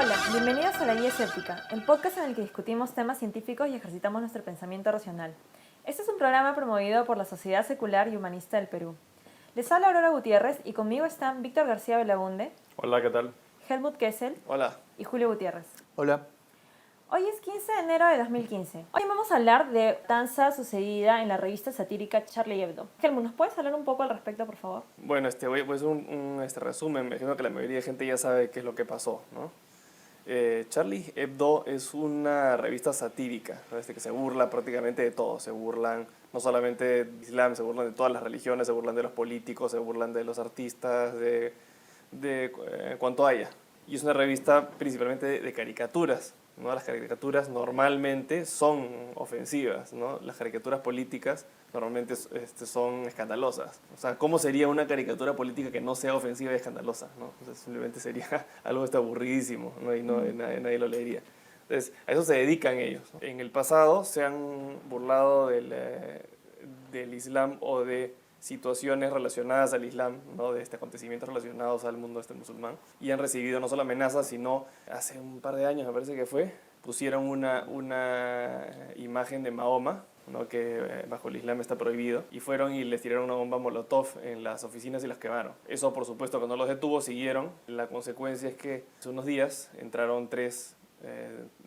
Hola, bienvenidos a La Guía Escéptica, el podcast en el que discutimos temas científicos y ejercitamos nuestro pensamiento racional. Este es un programa promovido por la Sociedad Secular y Humanista del Perú. Les habla Aurora Gutiérrez y conmigo están Víctor García Belaunde, Hola, ¿qué tal? Helmut Kessel Hola. y Julio Gutiérrez. Hola. Hoy es 15 de enero de 2015. Hoy vamos a hablar de matanza sucedida en la revista satírica Charlie Hebdo. Helmut, ¿nos puedes hablar un poco al respecto, por favor? Bueno, voy a hacer un resumen. Me imagino que la mayoría de gente ya sabe qué es lo que pasó, ¿no? Charlie Hebdo es una revista satírica, ¿sabes? Que se burla prácticamente de todo. Se burlan no solamente del Islam, se burlan de todas las religiones, se burlan de los políticos, se burlan de los artistas, de cuanto haya. Y es una revista principalmente de caricaturas, ¿no? Las caricaturas normalmente son ofensivas, ¿no? Las caricaturas políticas normalmente son escandalosas. O sea, ¿cómo sería una caricatura política que no sea ofensiva y escandalosa, ¿no? O sea, simplemente sería algo aburridísimo, ¿no? Y nadie lo leería. Entonces, a eso se dedican ellos, ¿no? En el pasado se han burlado del Islam o de situaciones relacionadas al Islam, ¿no? De acontecimientos relacionados al mundo musulmán, y han recibido no solo amenazas, sino hace un par de años, me parece que fue, pusieron una imagen de Mahoma, ¿no? Que bajo el Islam está prohibido, y fueron y les tiraron una bomba molotov en las oficinas y las quemaron. Eso, por supuesto, que no los detuvo, siguieron. La consecuencia es que hace unos días entraron tres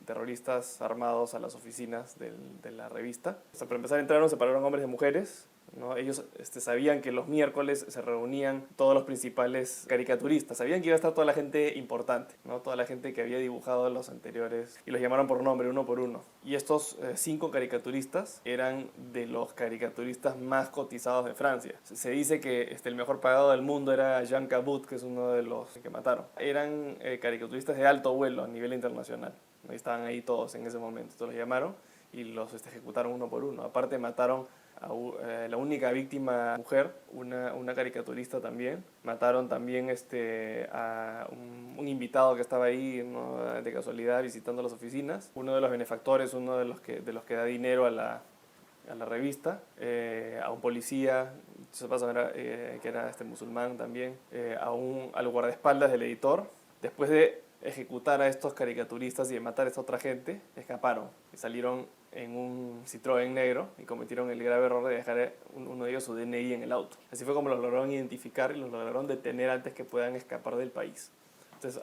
terroristas armados a las oficinas de la revista. O sea, para empezar, entraron, separaron hombres de mujeres, ¿no? Ellos sabían que los miércoles se reunían todos los principales caricaturistas, sabían que iba a estar toda la gente importante, ¿no? Toda la gente que había dibujado los anteriores, y los llamaron por nombre, uno por uno. Y estos 5 caricaturistas eran de los caricaturistas más cotizados de Francia. Se dice que el mejor pagado del mundo era Jean Cabot, que es uno de los que mataron. Eran caricaturistas de alto vuelo a nivel internacional, ¿no? Y estaban ahí todos en ese momento. Entonces los llamaron y los ejecutaron uno por uno. Aparte mataron a la única víctima mujer, una caricaturista también. Mataron también a un invitado que estaba ahí, ¿no? De casualidad visitando las oficinas. Uno de los benefactores, uno de los que da dinero a la revista, a un policía, que era musulmán también, al guardaespaldas del editor. Después de ejecutar a estos caricaturistas y de matar a esta otra gente, escaparon y salieron en un Citroën negro y cometieron el grave error de dejar uno de ellos su DNI en el auto. Así fue como los lograron identificar y los lograron detener antes que puedan escapar del país. Entonces,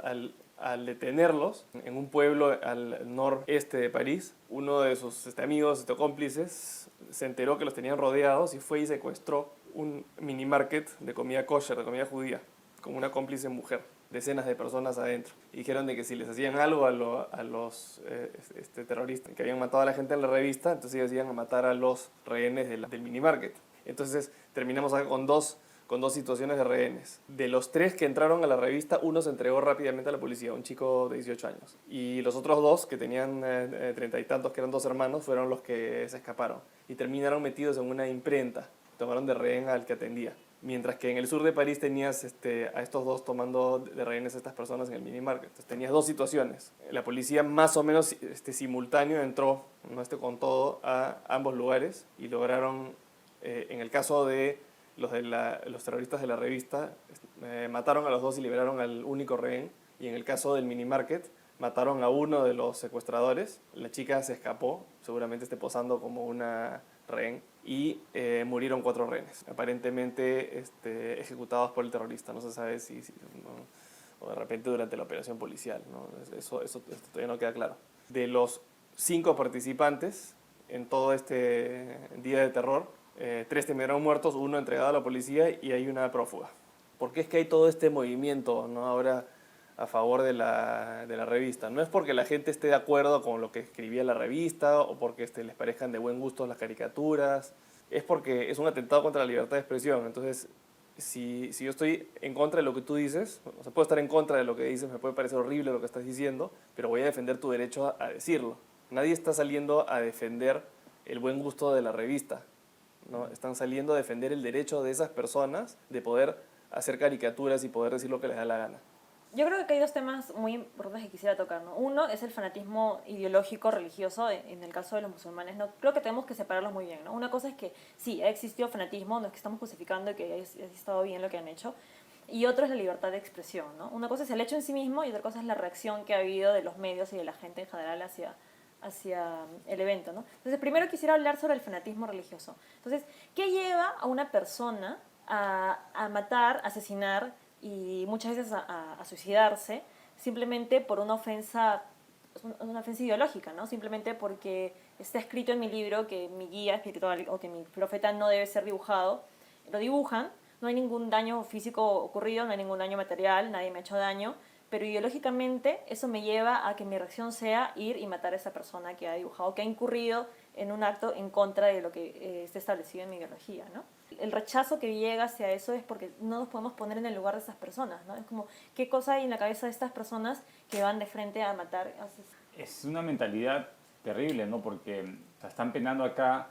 al detenerlos en un pueblo al noreste de París, uno de sus amigos, cómplices, se enteró que los tenían rodeados y fue y secuestró un mini market de comida kosher, de comida judía, con una cómplice mujer, decenas de personas adentro. Y dijeron de que si les hacían algo a los terroristas que habían matado a la gente en la revista, entonces ellos iban a matar a los rehenes del mini market. Entonces terminamos acá con dos situaciones de rehenes. De los 3 que entraron a la revista, uno se entregó rápidamente a la policía, un chico de 18 años. Y los otros 2, que tenían 30 y tantos, que eran 2 hermanos, fueron los que se escaparon. Y terminaron metidos en una imprenta. Tomaron de rehén al que atendía. Mientras que en el sur de París tenías a estos 2 tomando de rehenes a estas personas en el mini market. Entonces tenías 2 situaciones. La policía más o menos simultáneo entró, ¿no? Con todo a ambos lugares y lograron, en el caso de los terroristas de la revista, mataron a los 2 y liberaron al único rehén. Y en el caso del mini market, mataron a uno de los secuestradores. La chica se escapó, seguramente posando como una rehén, y murieron 4 rehenes, aparentemente ejecutados por el terrorista. No se sabe si ¿no? O de repente durante la operación policial, ¿no? Eso todavía no queda claro. De los 5 participantes en todo este día de terror, 3 terminaron muertos, 1 entregado a la policía y hay una prófuga. ¿Por qué es que hay todo este movimiento, ¿no? Ahora a favor de la revista? No es porque la gente esté de acuerdo con lo que escribía la revista o porque les parezcan de buen gusto las caricaturas, es porque es un atentado contra la libertad de expresión. Entonces, si yo estoy en contra de lo que tú dices, o sea, puedo estar en contra de lo que dices, me puede parecer horrible lo que estás diciendo, pero voy a defender tu derecho a decirlo. Nadie está saliendo a defender el buen gusto de la revista, ¿no? Están saliendo a defender el derecho de esas personas de poder hacer caricaturas y poder decir lo que les da la gana. Yo creo que hay 2 temas muy importantes que quisiera tocar, ¿no? Uno es el fanatismo ideológico religioso en el caso de los musulmanes, ¿no? Creo que tenemos que separarlos muy bien, ¿no? Una cosa es que sí, ha existido fanatismo, no es que estamos justificando que haya estado bien lo que han hecho, y otro es la libertad de expresión, ¿no? Una cosa es el hecho en sí mismo y otra cosa es la reacción que ha habido de los medios y de la gente en general hacia el evento, ¿no? Entonces, primero quisiera hablar sobre el fanatismo religioso. Entonces, ¿qué lleva a una persona a matar, a asesinar y muchas veces a suicidarse simplemente por una ofensa ideológica, ¿no? Simplemente porque está escrito en mi libro que mi guía espiritual o que mi profeta no debe ser dibujado, lo dibujan, no hay ningún daño físico ocurrido, no hay ningún daño material, nadie me ha hecho daño, pero ideológicamente eso me lleva a que mi reacción sea ir y matar a esa persona que ha dibujado, que ha incurrido en un acto en contra de lo que está establecido en mi ideología, ¿no? El rechazo que llega hacia eso es porque no nos podemos poner en el lugar de esas personas, ¿no? Es como, ¿qué cosa hay en la cabeza de estas personas que van de frente a matar? Es una mentalidad terrible, ¿no? Porque están penando acá,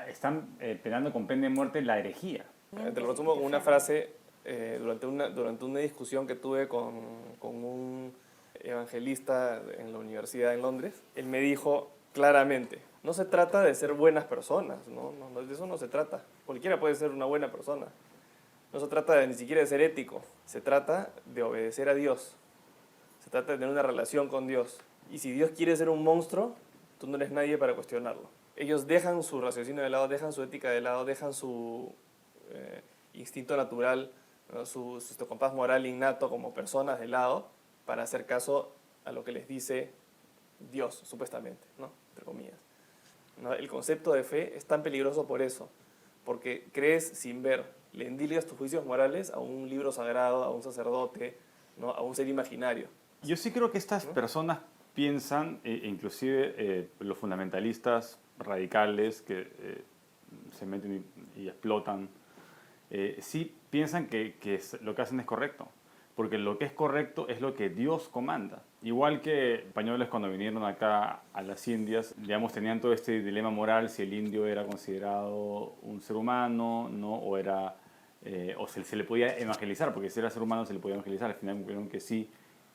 están penando con pena de muerte la herejía. Te lo resumo con una frase durante una discusión que tuve con un evangelista en la universidad en Londres. Él me dijo claramente, no se trata de ser buenas personas, de eso no se trata. Cualquiera puede ser una buena persona. No se trata ni siquiera de ser ético, se trata de obedecer a Dios. Se trata de tener una relación con Dios. Y si Dios quiere ser un monstruo, tú no eres nadie para cuestionarlo. Ellos dejan su raciocinio de lado, dejan su ética de lado, dejan su instinto natural, ¿no? su compás moral innato como personas de lado para hacer caso a lo que les dice Dios, supuestamente, ¿no? Entre comillas. ¿No? El concepto de fe es tan peligroso por eso, porque crees sin ver, le endilgas tus juicios morales a un libro sagrado, a un sacerdote, ¿no? A un ser imaginario. Yo sí creo que estas personas piensan, inclusive los fundamentalistas radicales que se meten y explotan, sí piensan que lo que hacen es correcto, porque lo que es correcto es lo que Dios comanda. Igual que españoles cuando vinieron acá a las Indias, digamos, tenían todo este dilema moral si el indio era considerado un ser humano, ¿no? O era, o se le podía evangelizar, porque si era ser humano se le podía evangelizar, al final vieron que sí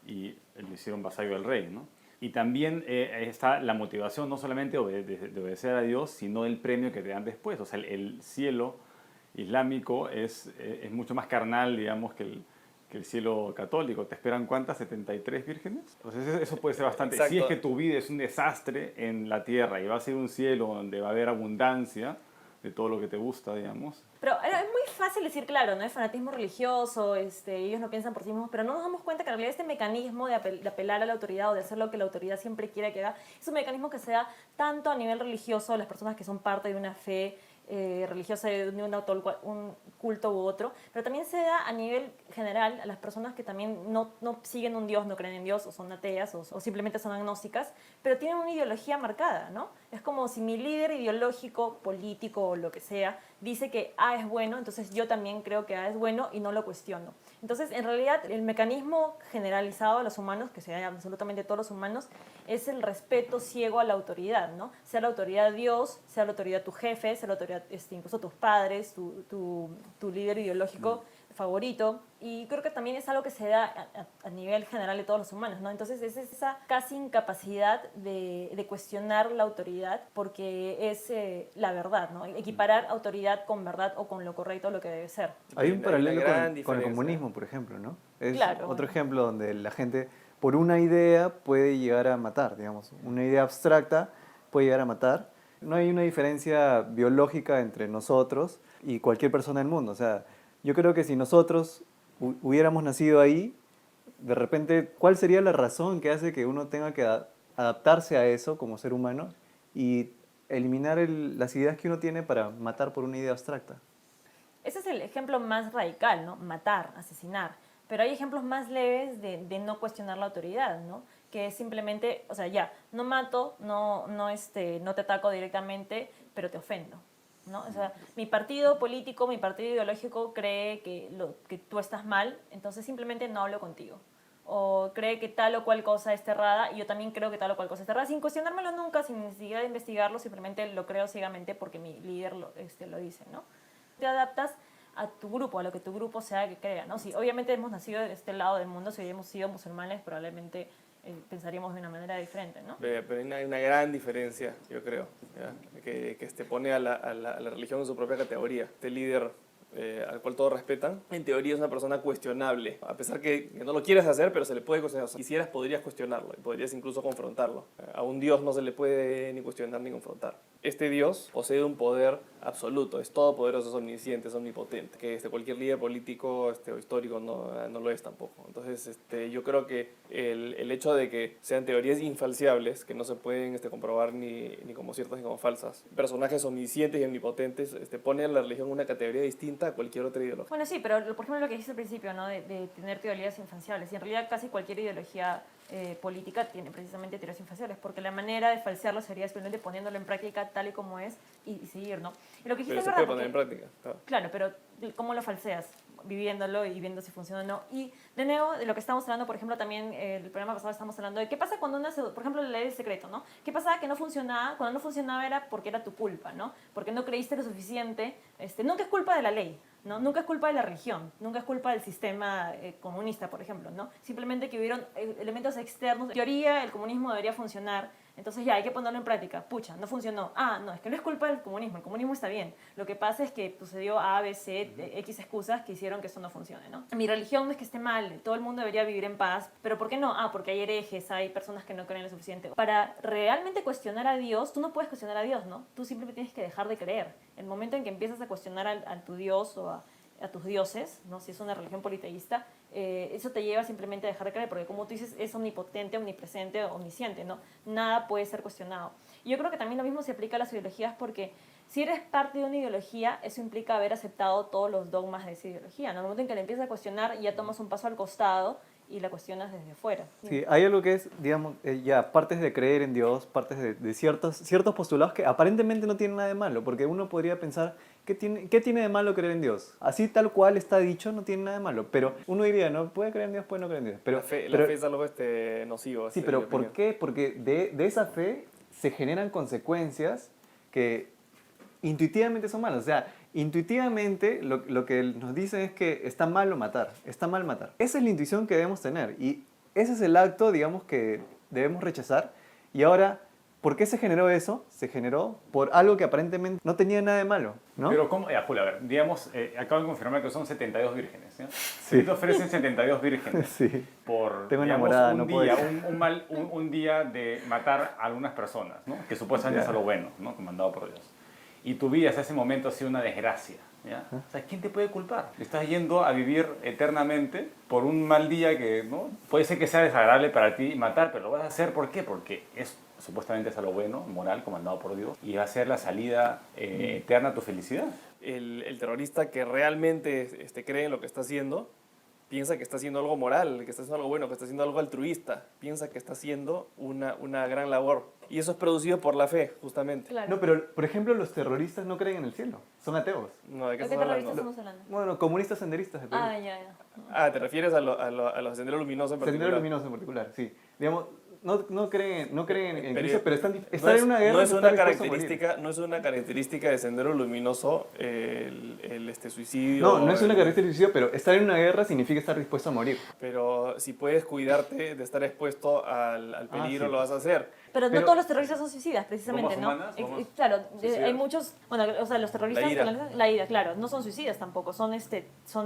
y lo hicieron vasallo del rey, ¿no? Y también está la motivación no solamente de obedecer a Dios, sino el premio que te dan después. O sea, el cielo islámico es mucho más carnal, digamos, que el cielo católico. ¿Te esperan cuántas? ¿73 vírgenes? Entonces eso puede ser bastante. Exacto. Si es que tu vida es un desastre en la tierra y va a ser un cielo donde va a haber abundancia de todo lo que te gusta, digamos. Pero es muy fácil decir, claro, no es fanatismo religioso, ellos no piensan por sí mismos, pero no nos damos cuenta que en realidad este mecanismo de apelar a la autoridad o de hacer lo que la autoridad siempre quiere que haga, es un mecanismo que se da tanto a nivel religioso, las personas que son parte de una fe religiosa, de un culto u otro, pero también se da a nivel general a las personas que también no siguen un Dios, no creen en Dios, o son ateas, o simplemente son agnósticas, pero tienen una ideología marcada, ¿no? Es como si mi líder ideológico, político o lo que sea, dice que A es bueno, entonces yo también creo que A es bueno y no lo cuestiono. Entonces, en realidad, el mecanismo generalizado a los humanos, que se da absolutamente todos los humanos, es el respeto ciego a la autoridad, ¿no? Sea la autoridad Dios, sea la autoridad tu jefe, sea la autoridad incluso tus padres, tu líder ideológico favorito. Y creo que también es algo que se da a nivel general de todos los humanos, ¿no? Entonces es esa casi incapacidad de cuestionar la autoridad porque es la verdad, ¿no? Equiparar autoridad con verdad o con lo correcto, lo que debe ser. Hay un paralelo con el diferencia. comunismo, por ejemplo, ¿no? Es Claro, otro bueno. ejemplo donde la gente, por una idea, puede llegar a matar, digamos. Una idea abstracta puede llegar a matar. No hay una diferencia biológica entre nosotros y cualquier persona del mundo. O sea, yo creo que si nosotros hubiéramos nacido ahí, de repente, ¿cuál sería la razón que hace que uno tenga que adaptarse a eso como ser humano y eliminar las ideas que uno tiene para matar por una idea abstracta? Ese es el ejemplo más radical, ¿no? Matar, asesinar. Pero hay ejemplos más leves de no cuestionar la autoridad, ¿no? Que es simplemente, o sea, ya, no mato, no te ataco directamente, pero te ofendo, ¿no? O sea, mi partido político, mi partido ideológico cree que tú estás mal, entonces simplemente no hablo contigo. O cree que tal o cual cosa es errada y yo también creo que tal o cual cosa es errada, sin cuestionármelo nunca, sin necesidad de investigarlo, simplemente lo creo ciegamente porque mi líder lo dice, ¿no? Te adaptas a tu grupo, a lo que tu grupo sea que crea, ¿no? Si obviamente hemos nacido de este lado del mundo, si hubiéramos sido musulmanes, probablemente pensaríamos de una manera diferente, ¿no? Pero hay una gran diferencia, yo creo, ¿ya? Que pone a la religión en su propia categoría. Este líder al cual todos respetan, en teoría es una persona cuestionable. A pesar que no lo quieres hacer, pero se le puede cuestionar. O sea, si quisieras, podrías cuestionarlo y podrías incluso confrontarlo. A un Dios no se le puede ni cuestionar ni confrontar. Este Dios posee un poder absoluto, es todopoderoso, es omnisciente, es omnipotente, que cualquier líder político o histórico no lo es tampoco. Entonces yo creo que el hecho de que sean teorías infalciables, que no se pueden comprobar ni como ciertas ni como falsas, personajes omniscientes y omnipotentes, ponen a la religión en una categoría distinta a cualquier otra ideología. Bueno, sí, pero por ejemplo lo que dijiste al principio, ¿no? de tener teorías infalciables, y en realidad casi cualquier ideología política tiene precisamente teorías infalciables, porque la manera de falsearlo sería simplemente poniéndolo en práctica tal y como es y seguir, ¿no? Y lo que dijiste Pero se es puede verdad, poner en práctica. Claro. claro, pero ¿cómo lo falseas? Viviéndolo y viendo si funciona o no. Y de nuevo, de lo que estamos hablando, por ejemplo, también el programa pasado estamos hablando de qué pasa cuando por ejemplo, la ley del secreto, ¿no? ¿Qué pasaba que no funcionaba? Cuando no funcionaba era porque era tu culpa, ¿no? Porque no creíste lo suficiente. Nunca es culpa de la ley, ¿no? Nunca es culpa de la religión, nunca es culpa del sistema comunista, por ejemplo, ¿no? Simplemente que hubieron elementos externos. En teoría, el comunismo debería funcionar. Entonces ya, hay que ponerlo en práctica. Pucha, no funcionó. No, es que no es culpa del comunismo. El comunismo está bien. Lo que pasa es que sucedió A, B, C, X excusas que hicieron que eso no funcione, ¿no? Mi religión no es que esté mal. Todo el mundo debería vivir en paz. ¿Pero por qué no? Porque hay herejes, hay personas que no creen lo suficiente. Para realmente cuestionar a Dios, tú no puedes cuestionar a Dios, ¿no? Tú simplemente tienes que dejar de creer. El momento en que empiezas a cuestionar a tu Dios o a tus dioses, ¿no? Si es una religión politeísta, eso te lleva simplemente a dejar de creer, porque como tú dices, es omnipotente, omnipresente, omnisciente, ¿no? Nada puede ser cuestionado. Y yo creo que también lo mismo se aplica a las ideologías, porque si eres parte de una ideología, eso implica haber aceptado todos los dogmas de esa ideología, ¿no? En el momento en que la empiezas a cuestionar, ya tomas un paso al costado y la cuestionas desde fuera. Sí, hay algo que es, digamos, ya partes de creer en Dios, partes de ciertos postulados que aparentemente no tienen nada de malo, porque uno podría pensar, ¿qué tiene de malo creer en Dios? Así tal cual está dicho, no tiene nada de malo, pero uno diría, no puede creer en Dios, puede no creer en Dios. Pero, la fe es algo nocivo. Sí, pero ¿por qué? Porque de esa fe se generan consecuencias que intuitivamente son malas. O sea, intuitivamente lo que nos dicen es que está mal matar, está mal matar. Esa es la intuición que debemos tener y ese es el acto, digamos, que debemos rechazar. Y ahora, ¿por qué se generó eso? Se generó por algo que aparentemente no tenía nada de malo, ¿no? Pero ¿cómo? Julio, a ver, digamos, acabo de confirmar que son 72 vírgenes, ¿sí? Si te ofrecen 72 vírgenes Sí. por, Tengo digamos, enamorada, un no día, puedo. un día de matar a algunas personas, ¿no? Que supuestamente es algo bueno, ¿no? Comandado por Dios. Y tu vida hasta ese momento ha sido una desgracia, ¿ya? O sea, ¿quién te puede culpar? Estás yendo a vivir eternamente por un mal día que, ¿no? Puede ser que sea desagradable para ti matar, pero lo vas a hacer, ¿por qué? Porque supuestamente es algo bueno, moral, comandado por Dios, y va a ser la salida eterna a tu felicidad. El terrorista que realmente cree en lo que está haciendo, piensa que está haciendo algo moral, que está haciendo algo bueno, que está haciendo algo altruista, piensa que está haciendo una gran labor. Y eso es producido por la fe, justamente. Claro. No, pero por ejemplo los terroristas no creen en el cielo, son ateos. No, ¿de qué ¿De qué estás terroristas hablando? estamos hablando? Bueno, comunistas senderistas de Perú. Ya. ¿Te refieres a los senderos luminosos en particular? Sendero Luminoso en particular, sí. Digamos, no creen en Pero- Cristo, pero están no es- en una guerra no es y una están dispuestos a morir. no es una característica de Sendero Luminoso el suicidio. No es una característica de suicidio, pero estar en una guerra significa estar dispuesto a morir. Pero si puedes cuidarte de estar expuesto al peligro, sí. lo vas a hacer. Pero no Pero- todos los terroristas son suicidas, precisamente, ¿Bombas ¿no? humanas? ¿Bombas Claro, suicidas? hay muchos, bueno, o sea, los terroristas, La ira. claro, no son suicidas tampoco, son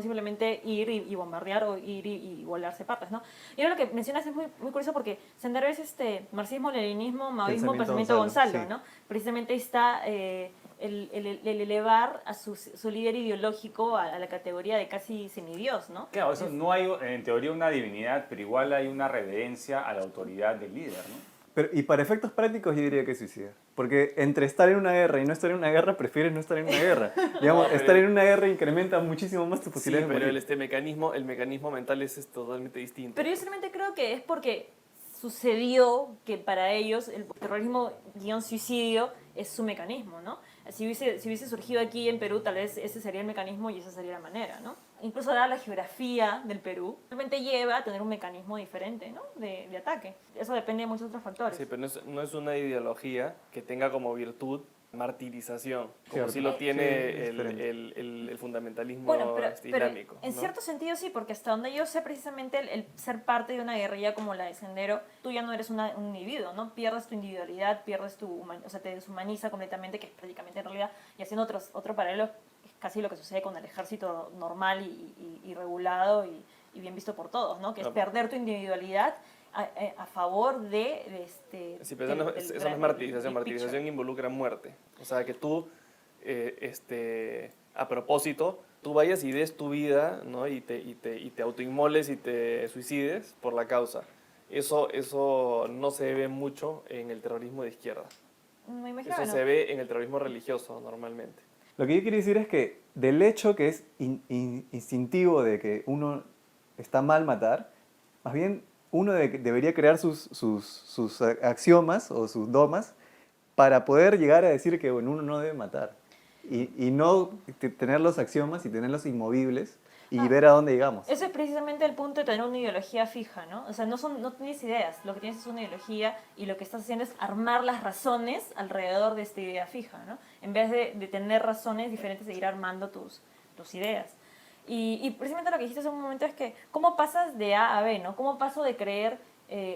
simplemente ir y bombardear o ir y volarse partes, ¿no? Y ahora lo que mencionas es muy, muy curioso porque Sendero es marxismo, leninismo, maoísmo, pensamiento Gonzalo, sí. ¿no? Precisamente está el elevar a su líder ideológico a la categoría de casi semidios, ¿no? Claro, eso no hay en teoría una divinidad, pero igual hay una reverencia a la autoridad del líder, ¿no? Y para efectos prácticos yo diría que es suicida. Porque entre estar en una guerra y no estar en una guerra, prefieres no estar en una guerra. Digamos, estar en una guerra incrementa muchísimo más tus Sí, posibilidades de pero morir. el mecanismo mental es totalmente distinto. Pero yo solamente creo que es porque sucedió que para ellos el terrorismo-suicidio es su mecanismo, ¿no? Si hubiese surgido aquí en Perú, tal vez ese sería el mecanismo y esa sería la manera, ¿no? Incluso dada la geografía del Perú, realmente lleva a tener un mecanismo diferente, ¿no? de ataque. Eso depende de muchos otros factores. Sí, pero no es una ideología que tenga como virtud martirización, como Cierto. si lo Sí, tiene es diferente. el fundamentalismo Bueno, pero islámico. en ¿no? cierto sentido sí, porque hasta donde yo sé precisamente el ser parte de una guerrilla como la de Sendero, tú ya no eres un individuo, ¿no? Pierdes tu individualidad, o sea, te deshumaniza completamente, que es prácticamente en realidad, y haciendo otro paralelo, es casi lo que sucede con el ejército normal y regulado y bien visto por todos, ¿no? Que es perder tu individualidad a favor de Sí, pero eso no es martirización. Martirización involucra muerte. O sea, que tú, a propósito, tú vayas y des tu vida, ¿no? y te autoinmoles y te suicides por la causa. Eso no se ve mucho en el terrorismo de izquierda. Me imagino, Eso ¿no? se ve en el terrorismo religioso normalmente. Lo que yo quiero decir es que del hecho que es instintivo de que uno está mal matar, más bien uno debería crear sus axiomas o sus dogmas para poder llegar a decir que bueno, uno no debe matar. Y no tener los axiomas y tenerlos inmovibles y ver a dónde llegamos. Eso es precisamente el punto de tener una ideología fija, ¿no? O sea, no tienes ideas, lo que tienes es una ideología y lo que estás haciendo es armar las razones alrededor de esta idea fija, ¿no? En vez de tener razones diferentes de ir armando tus ideas. Y precisamente lo que dijiste hace un momento es que, ¿cómo pasas de A a B, ¿no? ¿Cómo paso de creer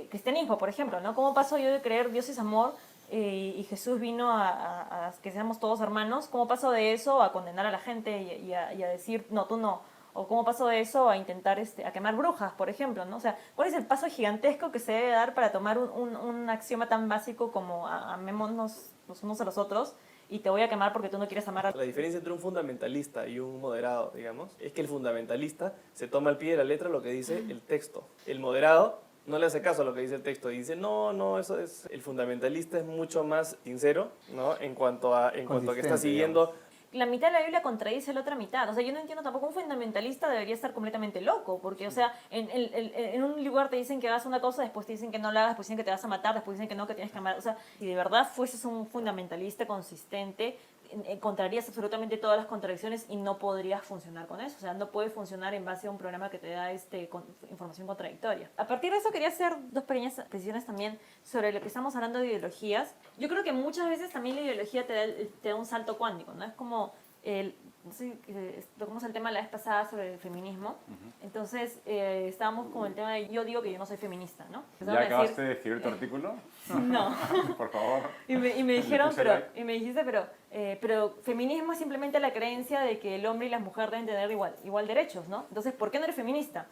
cristianismo, por ejemplo, ¿no? ¿Cómo paso yo de creer Dios es amor y Jesús vino a que seamos todos hermanos? ¿Cómo paso de eso a condenar a la gente y a decir, no, tú no? O cómo paso de eso a intentar a quemar brujas, por ejemplo, ¿no? O sea, ¿cuál es el paso gigantesco que se debe dar para tomar un axioma tan básico como amémonos los unos a los otros y te voy a quemar porque tú no quieres amar a... La diferencia entre un fundamentalista y un moderado, digamos, es que el fundamentalista se toma al pie de la letra lo que dice el texto. El moderado no le hace caso a lo que dice el texto y dice, no, eso es... El fundamentalista es mucho más sincero, ¿no? En cuanto a que está siguiendo... Digamos. La mitad de la Biblia contradice la otra mitad. O sea, yo no entiendo tampoco, un fundamentalista debería estar completamente loco, porque, o sea, en un lugar te dicen que hagas una cosa, después te dicen que no la hagas, después dicen que te vas a matar, después dicen que no, que tienes que amar. O sea, si de verdad fueses un fundamentalista consistente, encontrarías absolutamente todas las contradicciones y no podrías funcionar con eso. O sea, no puedes funcionar en base a un programa que te da información contradictoria. A partir de eso quería hacer dos pequeñas precisiones también sobre lo que estamos hablando de ideologías. Yo creo que muchas veces también la ideología te da un salto cuántico, ¿no? Es como no sé, tocamos el tema la vez pasada sobre el feminismo. Entonces, estábamos con el tema de yo digo que yo no soy feminista, ¿no? ¿Ya acabaste de escribir tu artículo? No. Por favor. Y me dijeron, me dijiste, pero feminismo es simplemente la creencia de que el hombre y la mujer deben tener igual derechos, ¿no? Entonces, ¿por qué no eres feminista?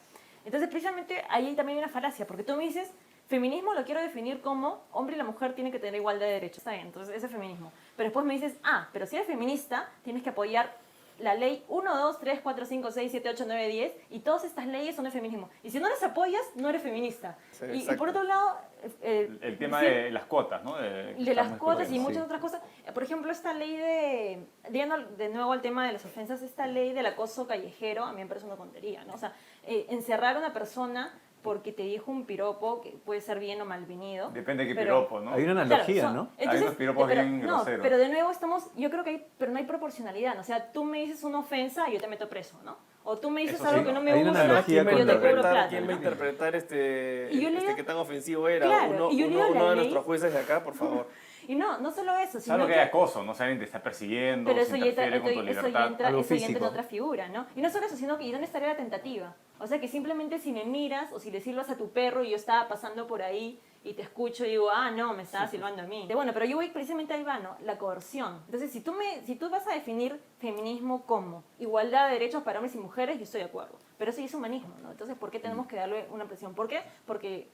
Entonces, precisamente ahí también hay una falacia, porque tú me dices, feminismo lo quiero definir como hombre y la mujer tienen que tener igualdad de derechos. Está bien, entonces ese es feminismo. Pero después me dices, pero si eres feminista, tienes que apoyar la ley 1, 2, 3, 4, 5, 6, 7, 8, 9, 10, y todas estas leyes son de feminismo. Y si no las apoyas, no eres feminista. Sí, y por otro lado... el tema de las cuotas, ¿no? De las cuotas y muchas otras cosas. Por ejemplo, esta ley de nuevo al tema de las ofensas, esta ley del acoso callejero, a mí me parece una tontería, ¿no? O sea, encerrar a una persona porque te dijo un piropo que puede ser bien o mal venido. Depende de qué piropo, ¿no? Hay una analogía, ¿no? Hay unos piropos bien groseros. Pero de nuevo yo creo que no hay proporcionalidad, ¿no? O sea, tú me dices una ofensa y yo te meto preso, ¿no? O tú me dices Eso algo sí, que no me hay una gusta analogía y yo te cobro plata. ¿Quién va a ¿no? interpretar leo- qué tan ofensivo era? Claro, y yo leo la Uno de ley. nuestros jueces de acá, por favor. Y no solo eso, sino Claro que hay acoso, no saben te está persiguiendo, pero se eso ya interfiere con tu libertad. entra Algo en físico. otra figura, ¿no? Y no solo eso, sino que ¿y dónde estaría la tentativa? O sea, que simplemente si me miras o si le silbas a tu perro y yo estaba pasando por ahí y te escucho y digo, no, me estaba silbando a mí. Bueno, pero yo voy precisamente ahí va, ¿no? La coerción. Entonces, si tú vas a definir feminismo como igualdad de derechos para hombres y mujeres, yo estoy de acuerdo. Pero eso ya es humanismo, ¿no? Entonces, ¿por qué tenemos que darle una presión? ¿Por qué? Porque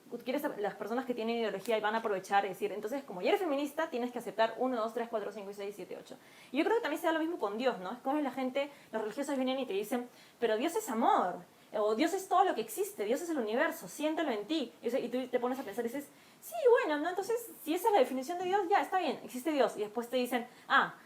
las personas que tienen ideología van a aprovechar y decir, entonces, como ya eres feminista, tienes que aceptar 1, 2, 3, 4, 5, 6, 7, 8. Y yo creo que también se da lo mismo con Dios, ¿no? Es como la gente, los religiosos vienen y te dicen, pero Dios es amor. O Dios es todo lo que existe, Dios es el universo, siéntelo en ti. Y tú te pones a pensar y dices, sí, bueno, ¿no? Entonces, si esa es la definición de Dios, ya, está bien, existe Dios. Y después te dicen,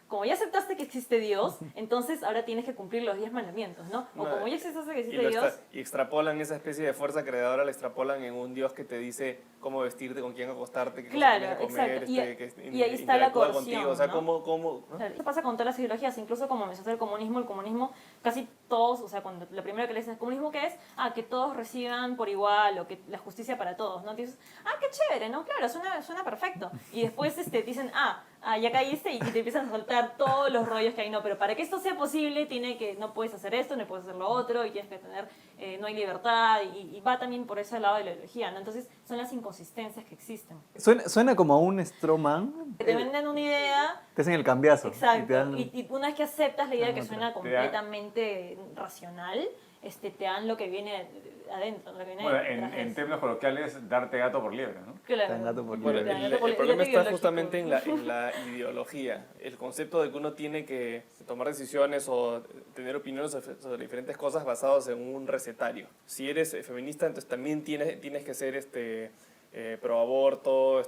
como ya aceptaste que existe Dios, entonces ahora tienes que cumplir los 10 mandamientos, ¿no? O como ya aceptaste que existe Dios... Y extrapolan esa especie de fuerza creadora, la extrapolan en un Dios que te dice cómo vestirte, con quién acostarte, qué cosas tienes que comer, exacto. Y ahí está la interactuar coerción, contigo. O sea, ¿no? ¿no? Claro, eso pasa con todas las ideologías, incluso como mencionaste el comunismo casi todos, o sea, cuando la primera que le dices, ¿comunismo qué es? Que todos reciban por igual, o que la justicia para todos, ¿no? Entonces, qué chévere, chévere, ¿no? Claro, suena perfecto. Y después dicen, ya caíste y te empiezan a soltar todos los rollos que hay. No, pero para que esto sea posible, no puedes hacer esto, no puedes hacer lo otro, y tienes que tener, no hay libertad, y va también por ese lado de la ideología, ¿no? Entonces, son las inconsistencias que existen. Suena como a un straw man. Te venden una idea. Te hacen el cambiazo. Exacto. Y una vez que aceptas la idea que otra. suena completamente racional, te dan lo que viene adentro, lo que viene Bueno, detrás de en eso. términos coloquiales, darte gato por liebre, ¿no? Claro. Te dan gato por Bueno, liebre. el problema está justamente en la ideología, el concepto de que uno tiene que tomar decisiones o tener opiniones sobre diferentes cosas basadas en un recetario. Si eres feminista, entonces también tienes que ser pro aborto,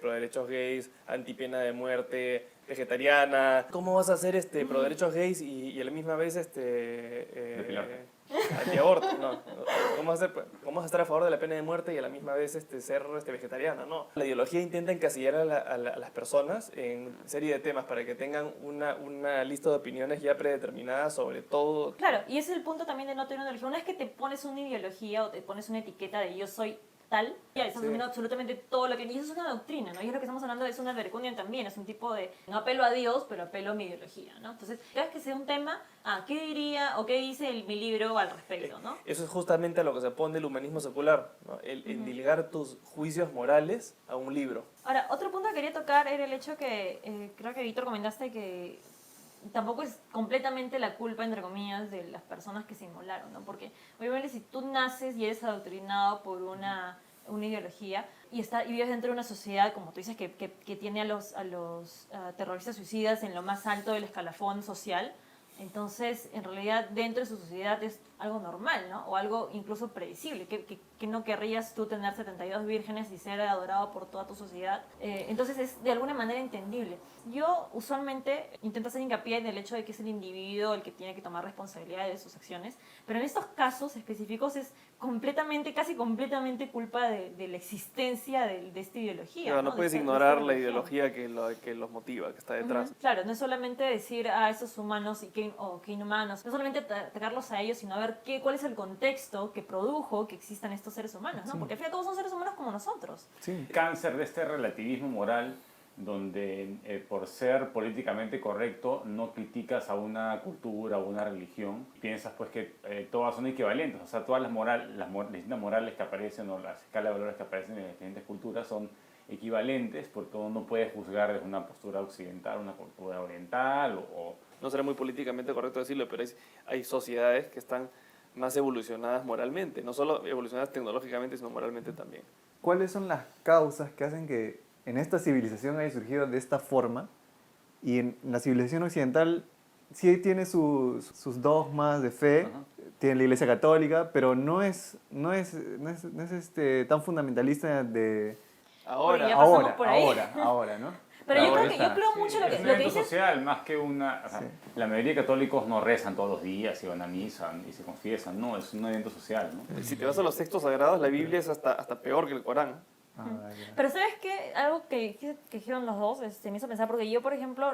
pro derechos gays, anti pena de muerte, vegetariana. ¿Cómo vas a ser pro derechos gays y a la misma vez anti-aborto? No. ¿Cómo vas a estar a favor de la pena de muerte y a la misma vez ser vegetariana? No. La ideología intenta encasillar a las personas en serie de temas para que tengan una lista de opiniones ya predeterminadas sobre todo. Claro, y ese es el punto también de no tener una ideología. Una vez que te pones una ideología o te pones una etiqueta de yo soy tal, ya estás asumiendo absolutamente todo lo que... Y eso es una doctrina, ¿no? Y es lo que estamos hablando, es una vergüenza también, es un tipo de... No apelo a Dios, pero apelo a mi ideología, ¿no? Entonces, cada vez que sea un tema, ¿qué diría o qué dice mi libro al respecto, ¿no? Eso es justamente a lo que se opone el humanismo secular, ¿no? El endilgar tus juicios morales a un libro. Ahora, otro punto que quería tocar era el hecho que, creo que Víctor comentaste que tampoco es completamente la culpa, entre comillas, de las personas que se inmolaron, ¿no? Porque obviamente si tú naces y eres adoctrinado por una ideología y vives dentro de una sociedad, como tú dices, que tiene a los terroristas suicidas en lo más alto del escalafón social, entonces en realidad dentro de su sociedad es algo normal, ¿no? O algo incluso predecible, que no querrías tú tener 72 vírgenes y ser adorado por toda tu sociedad. Entonces es de alguna manera entendible. Yo usualmente intento hacer hincapié en el hecho de que es el individuo el que tiene que tomar responsabilidad de sus acciones, pero en estos casos específicos es casi completamente culpa de la existencia de esta ideología. Claro, no De puedes esta ignorar la religión. ideología que los motiva, que está detrás. Claro, no es solamente decir esos humanos y qué inhumanos, no solamente atacarlos a ellos, sino a ver cuál es el contexto que produjo que existan estos seres humanos, ¿no? Porque al final todos son seres humanos como nosotros. Sí. Cáncer de este relativismo moral donde por ser políticamente correcto no criticas a una cultura o una religión, piensas pues que todas son equivalentes, o sea, todas las distintas morales que aparecen o las escalas de valores que aparecen en las diferentes culturas son equivalentes porque uno no puede juzgar desde una postura occidental, una cultura oriental o... No será muy políticamente correcto decirlo, pero hay sociedades que están más evolucionadas moralmente, no solo evolucionadas tecnológicamente, sino moralmente también. ¿Cuáles son las causas que hacen que en esta civilización haya surgido de esta forma y en la civilización occidental sí tiene sus dogmas de fe, tiene la Iglesia Católica, pero no es tan fundamentalista de Porque ya pasamos por ahí. ahora, ¿no? Pero yo Ahorita, creo mucho lo es que un evento dices. social más que una... O sea, la mayoría de católicos no rezan todos los días y van a misa y se confiesan, no, es un evento social, ¿no? Si te vas a los textos sagrados, la Biblia es hasta peor que el Corán. Pero ¿sabes qué? Algo que dijeron los dos me hizo pensar, porque yo, por ejemplo,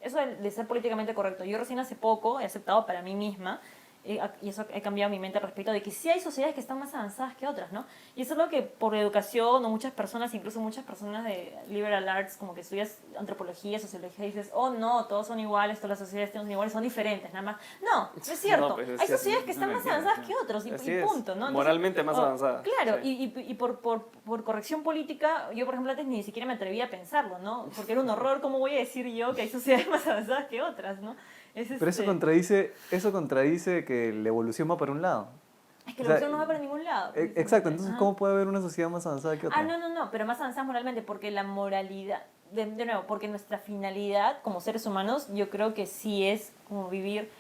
eso de ser políticamente correcto, yo recién hace poco he aceptado para mí misma, y eso he cambiado mi mente al respecto, de que sí hay sociedades que están más avanzadas que otras, ¿no? Y eso es lo que por educación o muchas personas, incluso muchas personas de liberal arts, como que estudias antropología, sociología, y dices, oh no, todos son iguales, todas las sociedades son iguales, son diferentes, nada más. No es cierto. No, pues es hay que sociedades que están más avanzadas que otros, y Así es. punto, ¿no? Entonces, Moralmente más avanzadas. Claro, Sí. y por corrección política, yo por ejemplo antes ni siquiera me atrevía a pensarlo, ¿no? Porque era un horror, ¿cómo voy a decir yo que hay sociedades más avanzadas que otras, ¿no? Pero eso contradice que la evolución va para un lado. Es que la evolución no va para ningún lado. Exacto, entonces ¿cómo puede haber una sociedad más avanzada que otra? No, pero más avanzada moralmente, porque la moralidad, de nuevo, porque nuestra finalidad como seres humanos, yo creo que sí es como vivir,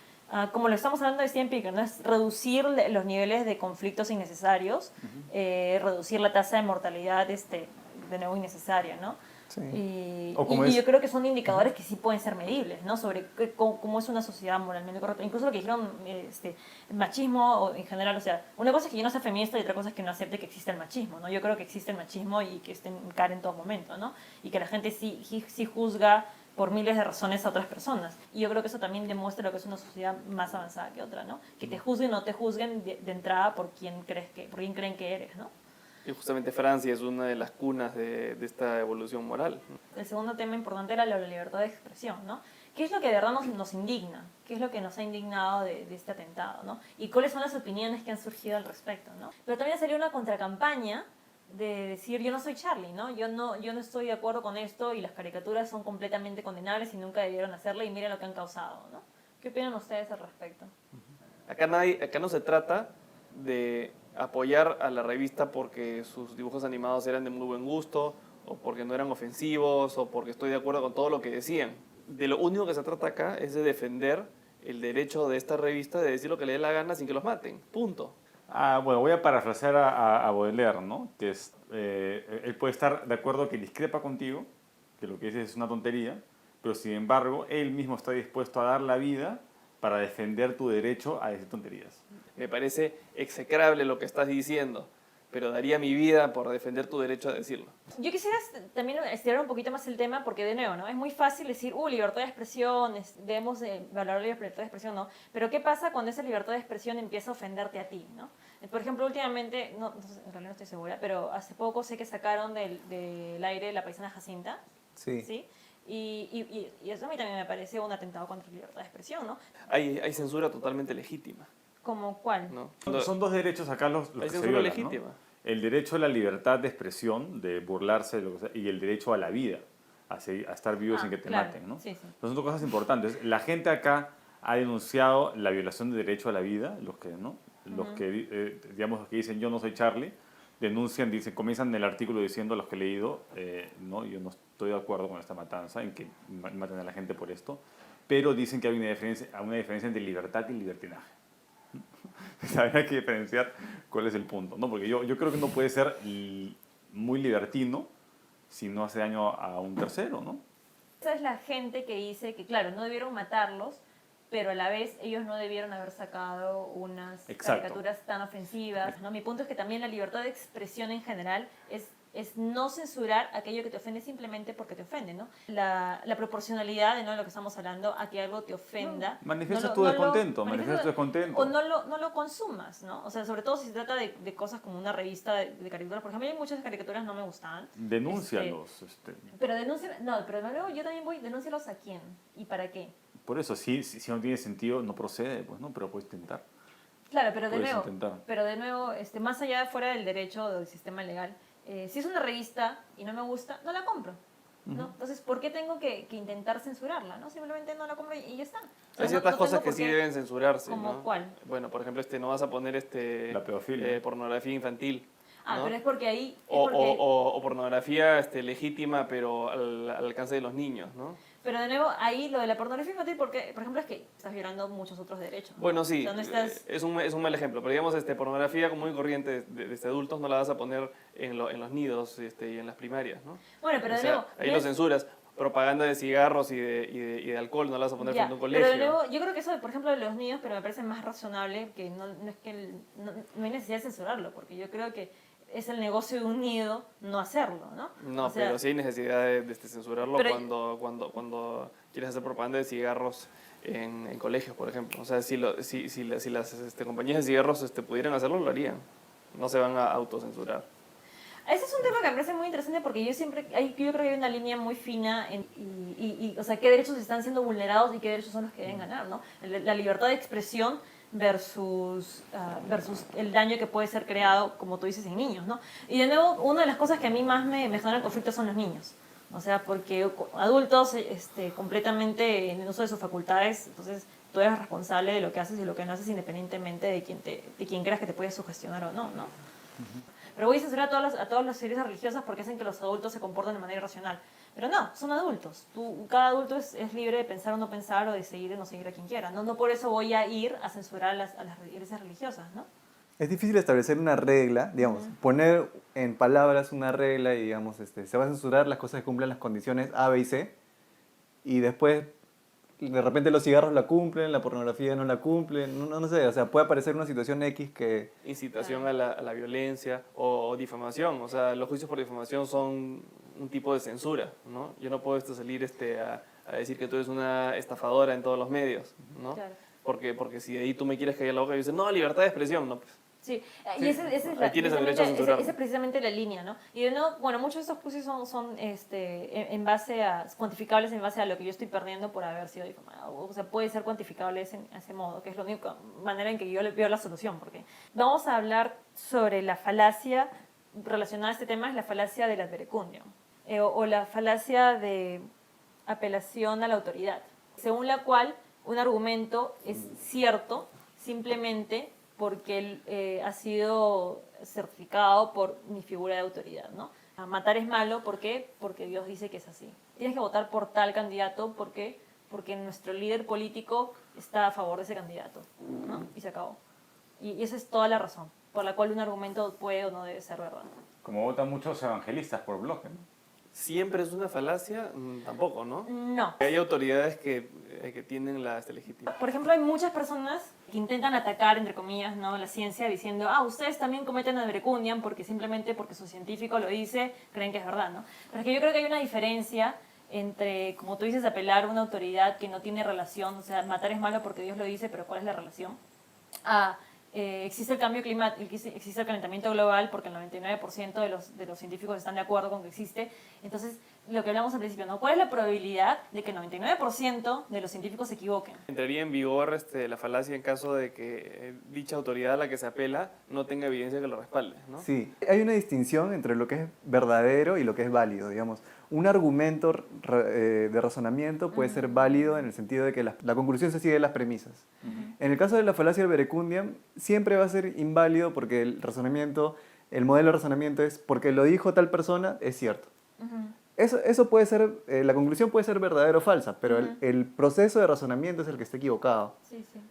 como lo estamos hablando de siempre, ¿no? Es reducir los niveles de conflictos innecesarios, reducir la tasa de mortalidad, de nuevo, innecesaria, ¿no? Sí. Y es- yo creo que son indicadores que sí pueden ser medibles, ¿no? Sobre cómo es una sociedad moralmente correcta. Incluso lo que dijeron, el machismo o en general, o sea, una cosa es que yo no sea feminista y otra cosa es que no acepte que existe el machismo, ¿no? Yo creo que existe el machismo y que esté en cara en todo momento, ¿no? Y que la gente sí juzga por miles de razones a otras personas. Y yo creo que eso también demuestra lo que es una sociedad más avanzada que otra, ¿no? Que te juzguen o no te juzguen de entrada por quién creen que eres, ¿no? Y justamente Francia es una de las cunas de esta evolución moral, ¿no? El segundo tema importante era la libertad de expresión, ¿no? ¿Qué es lo que de verdad nos indigna? ¿Qué es lo que nos ha indignado de este atentado, ¿no? Y cuáles son las opiniones que han surgido al respecto, ¿no? Pero también salió una contracampaña de decir yo no soy Charlie, ¿no? Yo no estoy de acuerdo con esto y las caricaturas son completamente condenables y nunca debieron hacerlo y miren lo que han causado, ¿no? ¿Qué opinan ustedes al respecto? Acá no se trata de apoyar a la revista porque sus dibujos animados eran de muy buen gusto, o porque no eran ofensivos, o porque estoy de acuerdo con todo lo que decían. De lo único que se trata acá es de defender el derecho de esta revista de decir lo que le dé la gana sin que los maten. Punto. Bueno, voy a parafrasear a Baudelaire, ¿no? Que es, él puede estar de acuerdo que discrepa contigo, que lo que dices es una tontería, pero sin embargo, él mismo está dispuesto a dar la vida para defender tu derecho a decir tonterías. Me parece execrable lo que estás diciendo, pero daría mi vida por defender tu derecho a decirlo. Yo quisiera también estirar un poquito más el tema porque, de nuevo, ¿no? Es muy fácil decir, libertad de expresión, debemos valorar la libertad de expresión, ¿no? Pero ¿qué pasa cuando esa libertad de expresión empieza a ofenderte a ti, ¿no? Por ejemplo, últimamente, en realidad no estoy segura, pero hace poco sé que sacaron del aire La paisana Jacinta. Sí. ¿Sí? Y eso a mí también me parece un atentado contra la libertad de expresión, ¿no? Hay censura totalmente legítima, ¿Como cuál? ¿no? Son dos derechos acá los Hay que se censura violan, legítima. ¿no? El derecho a la libertad de expresión, de burlarse de lo que sea, y el derecho a la vida, a estar vivo sin que te claro. maten, ¿no? Sí, sí. Entonces, son dos cosas importantes. La gente acá ha denunciado la violación del derecho a la vida, los que, ¿no? Los que digamos, los que dicen yo no soy Charlie, denuncian, comienzan el artículo diciendo, los que he leído, no, yo no estoy de acuerdo con esta matanza, en que maten a la gente por esto, pero dicen que hay una diferencia entre libertad y libertinaje. Hay que diferenciar cuál es el punto, ¿no? Porque yo creo que no puede ser muy libertino si no hace daño a un tercero, ¿no? Esa es la gente que dice que, claro, no debieron matarlos, pero a la vez ellos no debieron haber sacado unas caricaturas tan ofensivas, ¿no? Mi punto es que también la libertad de expresión en general es no censurar aquello que te ofende simplemente porque te ofende, ¿no? La proporcionalidad de, ¿no?, lo que estamos hablando a que algo te ofenda. Manifiesta tu descontento, manifiesta tu descontento. O no lo consumas, ¿no? O sea, sobre todo si se trata de cosas como una revista de caricaturas. Por ejemplo, hay muchas caricaturas no me gustaban. Denúncialos. Pero luego yo también denúncialos a quién y para qué. Por eso, si no tiene sentido, no procede, pues, ¿no? Pero puedes intentar. Claro, pero de Puedes nuevo, más allá fuera del derecho del sistema legal, si es una revista y no me gusta, no la compro, ¿no? Entonces, ¿por qué tengo que intentar censurarla, no? Simplemente no la compro y ya está. O sea, Hay ciertas no cosas tengo que por sí qué. deben censurarse, ¿Como ¿no? cuál? Bueno, por ejemplo, no vas a poner La pedofilia. pornografía infantil, ¿no? Pero es porque ahí... O pornografía legítima, pero al alcance de los niños, ¿no? Pero de nuevo, ahí lo de la pornografía infantil, porque, por ejemplo, es que estás violando muchos otros derechos, ¿no? Bueno, sí, O sea, no estás... es un mal ejemplo, pero digamos, pornografía común y corriente de adultos no la vas a poner en los nidos y en las primarias, ¿no? Bueno, pero O de sea, nuevo... ahí lo censuras. Propaganda de cigarros y de alcohol no la vas a poner Ya, frente a un colegio. pero de nuevo, yo creo que eso, por ejemplo, de los niños, pero me parece más razonable que no es que no hay necesidad de censurarlo, porque yo creo que es el negocio de un nido no hacerlo, ¿no? No, O sea, pero sí hay necesidad de censurarlo pero- cuando quieres hacer propaganda de cigarros en colegios, por ejemplo. O sea, si las compañías de cigarros pudieran hacerlo, lo harían. No se van a autocensurar. Ese es un tema que me parece muy interesante porque yo creo que hay una línea muy fina o sea, qué derechos están siendo vulnerados y qué derechos son los que deben ganar, ¿no? La libertad de expresión versus el daño que puede ser creado, como tú dices, en niños, ¿no? Y de nuevo, una de las cosas que a mí más me generan conflicto son los niños. O sea, porque adultos completamente en el uso de sus facultades, entonces tú eres responsable de lo que haces y lo que no haces independientemente de quién creas que te puede sugestionar o no, ¿no? Pero voy a censurar a todas las series religiosas porque hacen que los adultos se comporten de manera irracional. Pero no, son adultos. Cada adulto es libre de pensar o no pensar o de seguir o no seguir a quien quiera. No por eso voy a ir a censurar a las iglesias religiosas, ¿no? Es difícil establecer una regla, digamos, poner en palabras una regla y, digamos, se va a censurar las cosas que cumplen las condiciones A, B y C, y después, de repente los cigarros la cumplen, la pornografía no la cumplen, no sé, o sea, puede aparecer una situación X que... Incitación a la violencia o difamación. O sea, los juicios por difamación son un tipo de censura, ¿no? Yo no puedo salir a decir que tú eres una estafadora en todos los medios, ¿no? Claro. Porque si de ahí tú me quieres callar la boca y dices, no, libertad de expresión, no, pues, Sí, y esa es Ahí tienes el derecho a censurarlo. esa es precisamente la línea, ¿no? Y no, bueno, muchos de estos juicios son en base a, cuantificables en base a lo que yo estoy perdiendo por haber sido difamado. O sea, puede ser cuantificable en ese modo, que es la única manera en que yo le veo la solución, porque vamos a hablar sobre la falacia relacionada a este tema, es la falacia del ad verecundiam, o la falacia de apelación a la autoridad, según la cual un argumento es cierto simplemente porque él ha sido certificado por mi figura de autoridad, ¿no? Matar es malo, ¿por qué? Porque Dios dice que es así. Tienes que votar por tal candidato, ¿por qué? Porque nuestro líder político está a favor de ese candidato, ¿no? Y se acabó. Y esa es toda la razón por la cual un argumento puede o no debe ser verdad. Como votan muchos evangelistas por bloque, ¿no? ¿Siempre es una falacia? Tampoco, ¿no? No. Hay autoridades que tienen la legitimidad. Por ejemplo, hay muchas personas que intentan atacar, entre comillas, ¿no?, la ciencia diciendo, ustedes también cometen ad verecundiam porque simplemente porque su científico lo dice, creen que es verdad, ¿no? Pero es que yo creo que hay una diferencia entre, como tú dices, apelar a una autoridad que no tiene relación, o sea, matar es malo porque Dios lo dice, pero ¿cuál es la relación? Existe el cambio climático, existe el calentamiento global porque el 99% de los científicos están de acuerdo con que existe. Entonces, lo que hablamos al principio, ¿no? ¿Cuál es la probabilidad de que el 99% de los científicos se equivoquen? Entraría en vigor la falacia en caso de que dicha autoridad a la que se apela no tenga evidencia que lo respalde, ¿no? Sí, hay una distinción entre lo que es verdadero y lo que es válido, digamos. Un argumento de razonamiento puede ser válido en el sentido de que la conclusión se sigue de las premisas. En el caso de la falacia del verecundiam, siempre va a ser inválido porque el modelo de razonamiento es porque lo dijo tal persona, es cierto. Eso puede ser, la conclusión puede ser verdadera o falsa, pero el proceso de razonamiento es el que está equivocado. Sí, sí.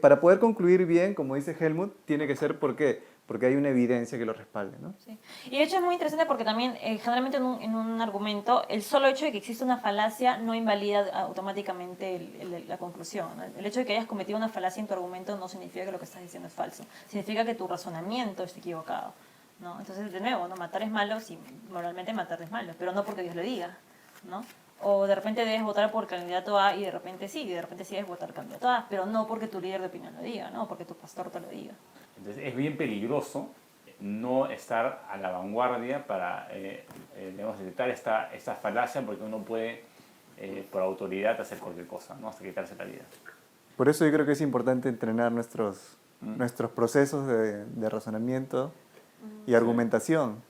Para poder concluir bien, como dice Helmut, tiene que ser porque hay una evidencia que lo respalde, ¿no? Sí. Y de hecho es muy interesante porque también generalmente en un argumento el solo hecho de que existe una falacia no invalida automáticamente la conclusión, ¿no? El hecho de que hayas cometido una falacia en tu argumento no significa que lo que estás diciendo es falso, significa que tu razonamiento está equivocado, ¿no? Entonces, de nuevo, ¿no? Matar es malo, sí, moralmente matar es malo, pero no porque Dios lo diga, ¿no? O de repente debes votar por candidato A y de repente sí debes votar por candidato A, pero no porque tu líder de opinión lo diga, ¿no? Porque tu pastor te lo diga. Entonces es bien peligroso no estar a la vanguardia para digamos, detectar esta falacia, porque uno puede por autoridad hacer cualquier cosa, ¿no? Hasta quitarse la vida. Por eso yo creo que es importante entrenar nuestros procesos de razonamiento y argumentación.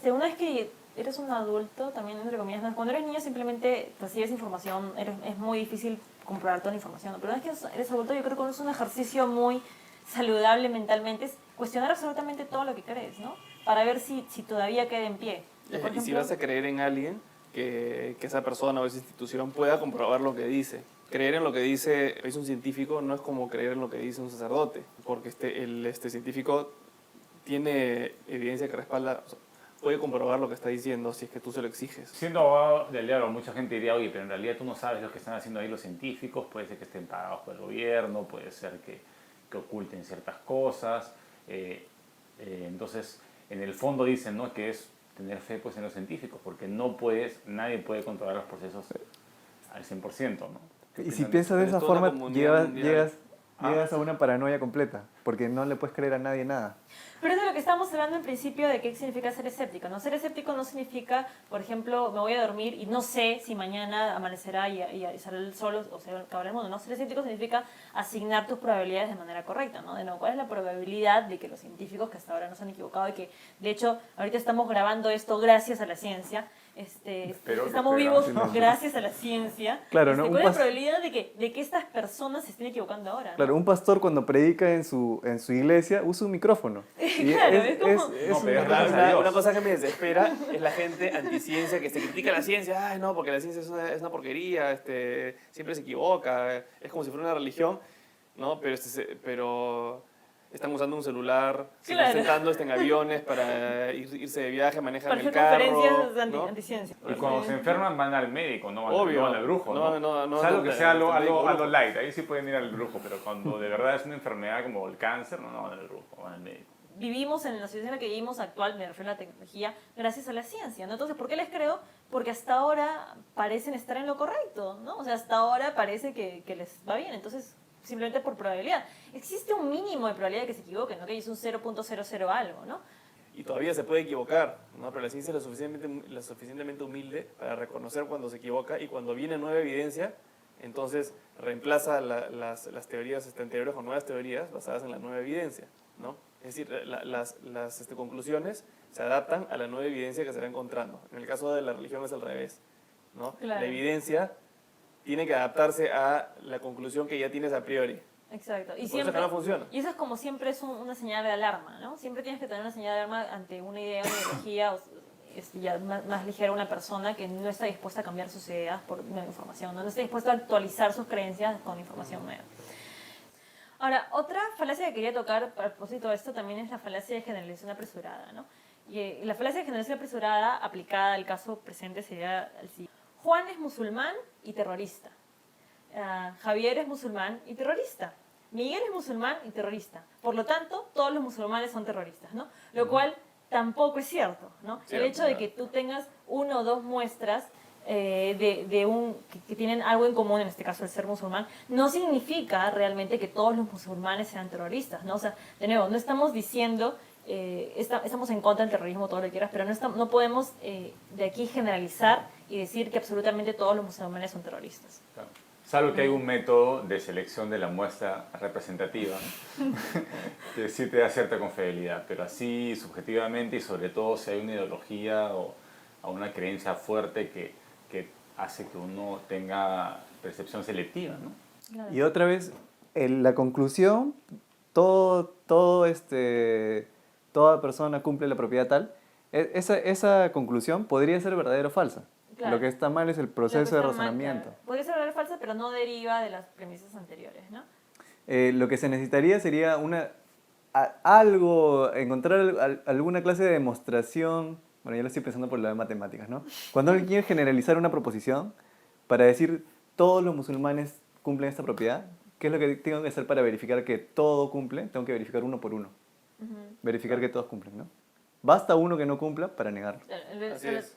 Una vez que eres un adulto, también entre comillas, ¿no? Cuando eres niño simplemente recibes información, es muy difícil comprobar toda la información, ¿no? Pero una vez que eres adulto yo creo que es un ejercicio muy saludable mentalmente, es cuestionar absolutamente todo lo que crees, ¿no? Para ver si todavía queda en pie. Por ejemplo, y si vas a creer en alguien, que esa persona o esa institución pueda comprobar lo que dice. Creer en lo que dice un científico no es como creer en lo que dice un sacerdote, porque este científico tiene evidencia que respalda, o sea, puede comprobar lo que está diciendo si es que tú se lo exiges. Siendo abogado del diablo, mucha gente diría, oye, pero en realidad tú no sabes lo que están haciendo ahí los científicos, puede ser que estén pagados por el gobierno, puede ser que oculten ciertas cosas. Entonces, en el fondo dicen, ¿no?, que es tener fe pues, en los científicos, porque nadie puede controlar los procesos al 100%, ¿no? Y si piensas de esa forma, llegas Ah. a una paranoia completa, porque no le puedes creer a nadie nada. Pero es de lo que estábamos hablando en principio de qué significa ser escéptico, ¿no? Ser escéptico no significa, por ejemplo, me voy a dormir y no sé si mañana amanecerá y sale el sol o se acabará el mundo, ¿no? Ser escéptico significa asignar tus probabilidades de manera correcta, ¿no? De nuevo, ¿cuál es la probabilidad de que los científicos que hasta ahora no se han equivocado y que, de hecho, ahorita estamos grabando esto gracias a la ciencia, estamos vivos gracias a la ciencia? Claro, ¿no? ¿Cuál es la probabilidad de que estas personas se estén equivocando ahora? Claro, un pastor cuando predica en su iglesia usa un micrófono. Y Claro, es como... No, pero gracias a Dios. Una cosa que me desespera es la gente anticiencia que se critica la ciencia. Ay, no, porque la ciencia es una porquería, siempre se equivoca, es como si fuera una religión, ¿no? Pero están usando un celular, se están sentando en aviones para irse de viaje, manejan el carro. conferencias ¿no? anticiencia. Y cuando se enferman van al médico, no Obvio. van al brujo, ¿no? No, Salvo que sea al algo light, ahí sí pueden ir al brujo, pero cuando de verdad es una enfermedad como el cáncer, no van al brujo, van al médico. Vivimos en la situación en la que vivimos actual, me refiero a la tecnología, gracias a la ciencia, ¿no? Entonces, ¿por qué les creo? Porque hasta ahora parecen estar en lo correcto, ¿no? O sea, hasta ahora parece que les va bien. Entonces, simplemente por probabilidad. Existe un mínimo de probabilidad de que se equivoque, ¿no? Que es un 0.00 algo, ¿no? Y todavía se puede equivocar, ¿no? Pero la ciencia es lo suficientemente humilde para reconocer cuando se equivoca y cuando viene nueva evidencia, entonces reemplaza las teorías anteriores con nuevas teorías basadas en la nueva evidencia, ¿no? Es decir, las conclusiones se adaptan a la nueva evidencia que se va encontrando. En el caso de la religión es al revés, ¿no? Claro. La evidencia tiene que adaptarse a la conclusión que ya tienes a priori. Exacto. Y Por eso siempre, que no funciona. y eso es como siempre es una señal de alarma, ¿no? Siempre tienes que tener una señal de alarma ante una idea, una ideología, ya más ligera una persona que no está dispuesta a cambiar sus ideas por nueva información, ¿no? No está dispuesta a actualizar sus creencias con información nueva. Ahora, otra falacia que quería tocar a propósito de esto también es la falacia de generalización apresurada, ¿no? Y la falacia de generalización apresurada aplicada al caso presente sería el siguiente. Juan es musulmán y terrorista. Javier es musulmán y terrorista. Miguel es musulmán y terrorista. Por lo tanto, todos los musulmanes son terroristas, ¿no? Lo cual tampoco es cierto, ¿no? Cierto, el hecho de que tú tengas una o dos muestras que tienen algo en común, en este caso el ser musulmán, no significa realmente que todos los musulmanes sean terroristas, ¿no? O sea, de nuevo, no estamos diciendo, estamos en contra del terrorismo, todo lo que quieras, pero no podemos de aquí generalizar y decir que absolutamente todos los musulmanes son terroristas. Claro. Salvo que hay un método de selección de la muestra representativa, ¿no? que sí te da cierta confiabilidad, pero así subjetivamente y sobre todo si hay una ideología o una creencia fuerte que hace que uno tenga percepción selectiva, ¿no? Claro. Y otra vez, la conclusión, toda persona cumple la propiedad tal, esa conclusión podría ser verdadera o falsa. Claro. Lo que está mal es el Lo que proceso de está mal, razonamiento. claro. Podría ser verdadera o falsa, pero no deriva de las premisas anteriores, ¿no? Lo que se necesitaría sería encontrar alguna clase de demostración. Bueno, yo lo estoy pensando por lo de matemáticas, ¿no? Cuando alguien quiere generalizar una proposición para decir todos los musulmanes cumplen esta propiedad, ¿qué es lo que tengo que hacer para verificar que todo cumple? Tengo que verificar uno por uno. Verificar que todos cumplen, ¿no? Basta uno que no cumpla para negarlo. Así es.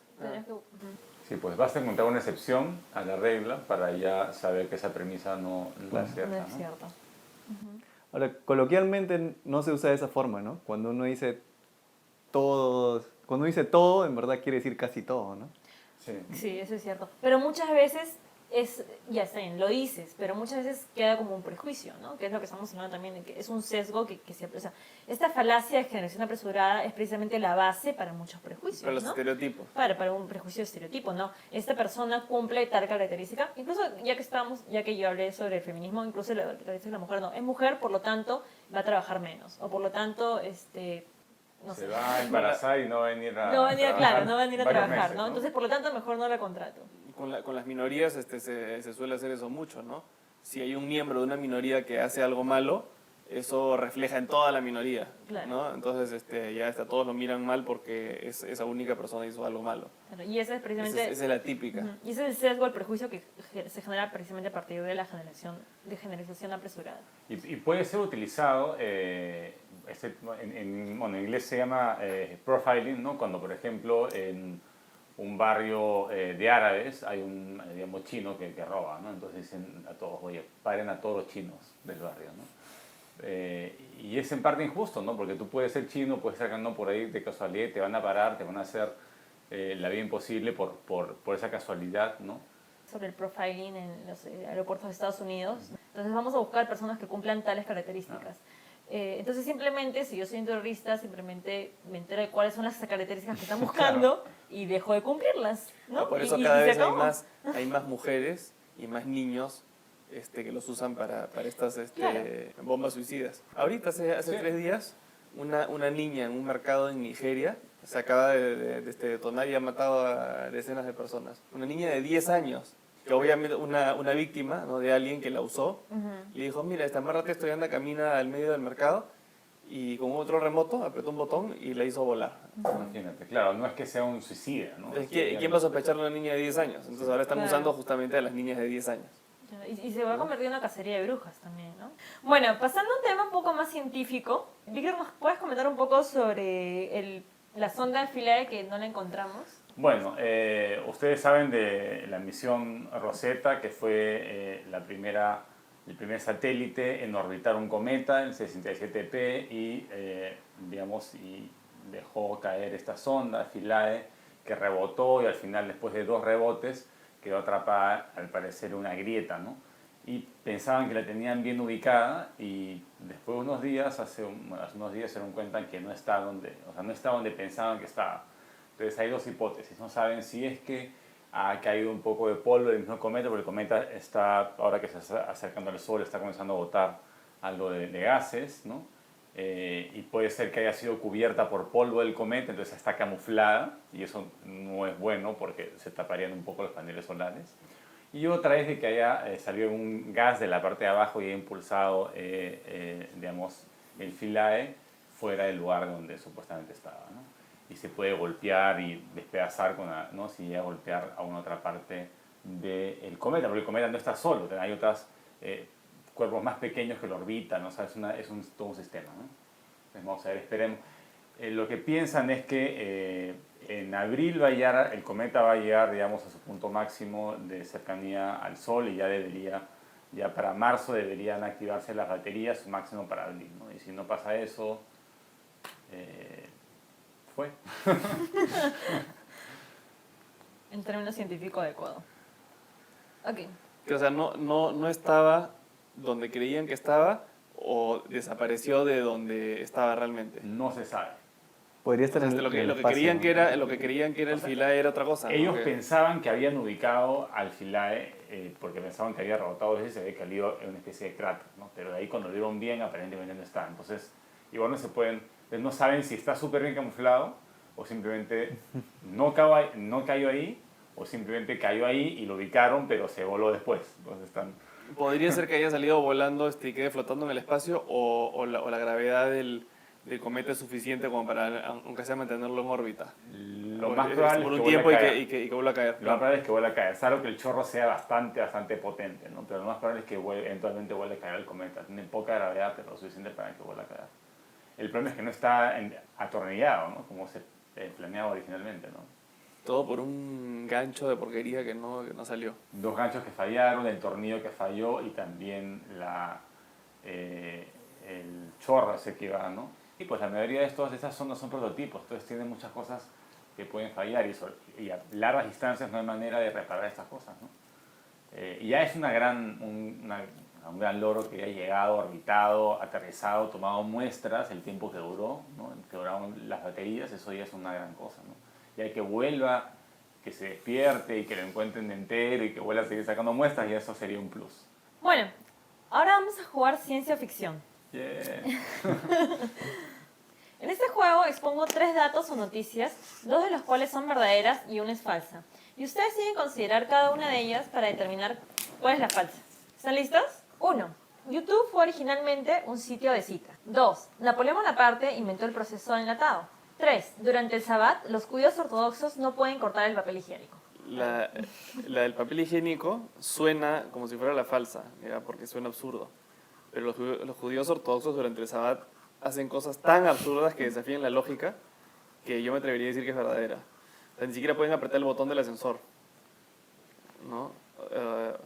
Sí, pues basta encontrar una excepción a la regla para ya saber que esa premisa no es cierta, No es ¿no? cierto. Ahora, coloquialmente no se usa de esa forma, ¿no? Cuando uno dice todo, en verdad quiere decir casi todo, ¿no? Sí. Sí, eso es cierto. Pero muchas veces ya está bien, lo dices, pero muchas veces queda como un prejuicio, ¿no? Que es lo que estamos hablando también, de que es un sesgo que o sea, esta falacia de generación apresurada es precisamente la base para muchos prejuicios, Para los ¿no? estereotipos. Para un prejuicio de estereotipo, ¿no? Esta persona cumple tal característica, incluso ya que yo hablé sobre el feminismo, incluso la característica de la mujer, no, es mujer, por lo tanto va a trabajar menos, o por lo tanto, no Se sé. va a embarazar y no va a venir a No va a venir, claro, no va a venir a varios trabajar, meses, ¿no? Entonces, por lo tanto, mejor no la contrato. Con las minorías se suele hacer eso mucho, ¿no? Si hay un miembro de una minoría que hace algo malo, eso refleja en toda la minoría, Claro. ¿no? Entonces ya hasta todos lo miran mal porque esa única persona hizo algo malo. Claro, y esa es precisamente... Esa es la típica. Ujú, y ese es el sesgo, el prejuicio que se genera precisamente a partir de la generalización apresurada. Y puede ser utilizado, en inglés se llama profiling, ¿no? Cuando, por ejemplo, en un barrio de árabes hay un, digamos, chino que roba, ¿no? Entonces dicen a todos, oye, paren a todos los chinos del barrio, ¿no? Y es en parte injusto, ¿no? Porque tú puedes ser chino, puedes estar andando por ahí de casualidad y te van a parar, te van a hacer la vida imposible por esa casualidad, ¿no? Sobre el profiling en los aeropuertos de Estados Unidos. Entonces vamos a buscar personas que cumplan tales características. Entonces simplemente, si yo soy un terrorista, simplemente me entero de cuáles son las características que están buscando y dejo de cumplirlas, ¿no? Por eso Y cada se vez acabó. hay más mujeres y más niños que los usan para estas Claro. bombas suicidas. Ahorita, hace 3 días, una niña en un mercado en Nigeria se acaba de detonar y ha matado a decenas de personas. Una niña de 10 años, que obviamente una víctima, ¿no?, de alguien que la usó, le dijo, mira, amárrate esto y anda, camina al medio del mercado, y con otro remoto apretó un botón y la hizo volar. Imagínate, claro, no es que sea un suicida, ¿no? Entonces, ¿quién va a sospechar a una niña de 10 años? Entonces ahora están Claro. usando justamente a las niñas de 10 años. Y se va a convertir en una cacería de brujas también, ¿no? Bueno, pasando a un tema un poco más científico, Víctor, ¿nos puedes comentar un poco sobre la sonda Philae que no la encontramos? Bueno, ustedes saben de la misión Rosetta, que fue la primera el primer satélite en orbitar un cometa, el 67P, y, digamos, y dejó caer esta sonda, Philae, que rebotó y al final, después de 2 rebotes, quedó atrapada, al parecer, en una grieta, ¿no? Y pensaban que la tenían bien ubicada y después de unos días, hace unos días se dieron cuenta que no está donde, o sea, no está donde pensaban que estaba. Entonces hay 2 hipótesis. No saben si es que ha caído un poco de polvo del mismo cometa, porque el cometa está, ahora que se está acercando al Sol, está comenzando a botar algo de gases, ¿no? Y puede ser que haya sido cubierta por polvo del cometa, entonces está camuflada, y eso no es bueno porque se taparían un poco los paneles solares. Y otra es de que haya salido un gas de la parte de abajo y haya impulsado, digamos, el Philae fuera del lugar donde supuestamente estaba, ¿no? Y se puede golpear y despedazar ¿no? Si llega a golpear a una otra parte del cometa, porque el cometa no está solo, hay otros cuerpos más pequeños que lo orbitan, ¿no? O sea, todo un sistema, ¿no? Entonces, vamos a ver, esperemos. Lo que piensan es que en abril el cometa va a llegar, digamos, a su punto máximo de cercanía al Sol y ya para marzo deberían activarse las baterías, su máximo para abril, ¿no? Y si no pasa eso, fue. En términos científicos adecuado. Ok. O sea, no estaba donde creían que estaba o desapareció de donde estaba realmente. No se sabe. Podría estar en Lo que el espacio, creían ¿no? que era el Philae era otra cosa, ¿no? Ellos Que- pensaban que habían ubicado al Philae porque pensaban que había rebotado 2 veces y se había caído en una especie de cráter, ¿no? Pero de ahí cuando lo vieron bien, aparentemente no está. Entonces, igual no saben si está súper bien camuflado o simplemente no cayó ahí o simplemente cayó ahí y lo ubicaron pero se voló después. Entonces están... Podría ser que haya salido volando y quede flotando en el espacio o la gravedad del cometa es suficiente como para, aunque sea, mantenerlo en órbita. Lo más probable por es un que tiempo vuelva a caer. y que vuelva a caer. Lo más probable es que vuelva a caer, salvo que el chorro sea bastante potente, ¿no? Pero lo más probable es que eventualmente vuelva a caer el cometa. Tiene poca gravedad, pero lo suficiente para que vuelva a caer. El problema es que no está atornillado, ¿no? Como se planeaba originalmente, ¿no? Todo por un gancho de porquería que no salió. 2 ganchos que fallaron, el tornillo que falló y también el chorro ese que va, ¿no? Y pues la mayoría de estas sondas son prototipos, entonces tienen muchas cosas que pueden fallar y a largas distancias no hay manera de reparar estas cosas, ¿no? Y ya es un gran logro que haya llegado, orbitado, aterrizado, tomado muestras, el tiempo que duró, ¿no? Que duraron las baterías, eso ya es una gran cosa, ¿no? Y hay que vuelva, que se despierte y que lo encuentren entero y que vuelva a seguir sacando muestras y eso sería un plus. Bueno, ahora vamos a jugar ciencia ficción. Yeah. En este juego expongo 3 datos o noticias, 2 de los cuales son verdaderas y una es falsa. Y ustedes tienen que considerar cada una de ellas para determinar cuál es la falsa. ¿Están listos? 1. YouTube fue originalmente un sitio de cita. 2. Napoleón Bonaparte inventó el proceso de enlatado. 3. Durante el Sabbat, los judíos ortodoxos no pueden cortar el papel higiénico. La del papel higiénico suena como si fuera la falsa, ¿ya? Porque suena absurdo. Pero los judíos ortodoxos durante el Sabbat hacen cosas tan absurdas que desafían la lógica que yo me atrevería a decir que es verdadera. O sea, ni siquiera pueden apretar el botón del ascensor, ¿no?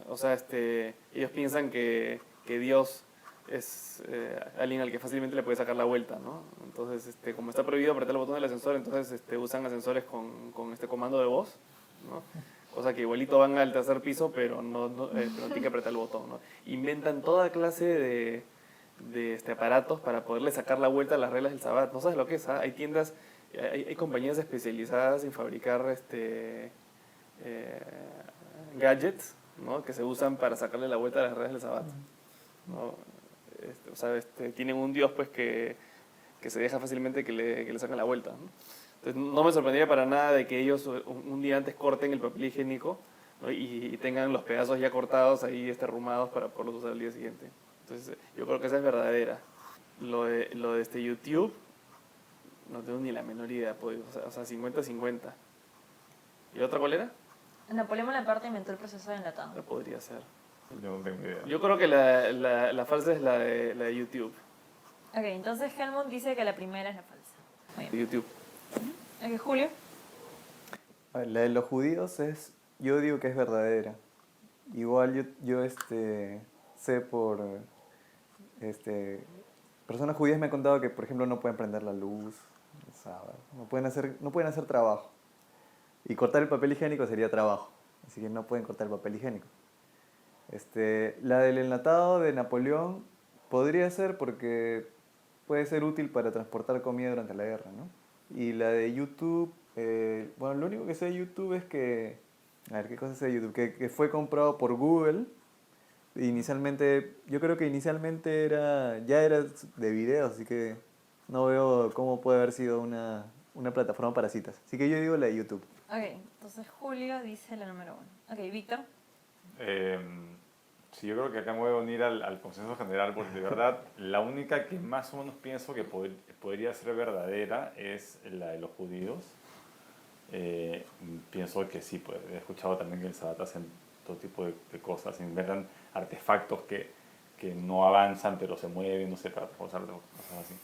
O sea, ellos piensan que Dios es alguien al que fácilmente le puede sacar la vuelta, ¿no? Entonces, como está prohibido apretar el botón del ascensor, entonces usan ascensores con este comando de voz, ¿no? Cosa que igualito van al tercer piso, pero no tienen que apretar el botón, ¿no? Inventan toda clase de aparatos para poderle sacar la vuelta a las reglas del Sabbat. ¿No sabes lo que es? ¿Ah? Hay tiendas, hay compañías especializadas en fabricar gadgets, ¿no? Que se usan para sacarle la vuelta a las reglas del Sabbat, ¿no? O sea, tienen un Dios pues que se deja fácilmente que le saquen la vuelta, ¿no? Entonces no me sorprendería para nada de que ellos un día antes corten el papel higiénico, ¿no? y tengan los pedazos ya cortados ahí arrumados para poderlos usar el día siguiente. Entonces yo creo que esa es verdadera. Lo de YouTube, no tengo ni la menor idea, pues, o sea 50-50. ¿Y otra cuál era? Napoleón Bonaparte inventó el proceso de enlatado. No podría ser. Yo no tengo idea. Yo creo que la falsa es la de YouTube. Ok, entonces Helmut dice que la primera es la falsa. Muy De bien. YouTube. Ok, Julio. A ver, la de los judíos yo digo que es verdadera. Igual yo sé por... personas judías me han contado que, por ejemplo, no pueden prender la luz el sábado, no pueden hacer trabajo. Y cortar el papel higiénico sería trabajo, así que no pueden cortar el papel higiénico. La del enlatado de Napoleón podría ser porque puede ser útil para transportar comida durante la guerra, ¿no? Y la de YouTube, bueno, lo único que sé de YouTube es que, a ver, ¿qué cosa sé de YouTube? Que fue comprado por Google. Inicialmente, yo creo que inicialmente ya era de videos, así que no veo cómo puede haber sido una plataforma para citas. Así que yo digo la de YouTube. Ok, entonces Julio dice la número 1. Ok, Víctor. Sí, yo creo que acá me voy a unir al consenso general, porque de verdad la única que más o menos pienso que podría ser verdadera es la de los judíos. Pienso que sí, pues he escuchado también que en el Sabbat hacen todo tipo de cosas, inventan artefactos que no avanzan pero se mueven, no sé, para cosas así.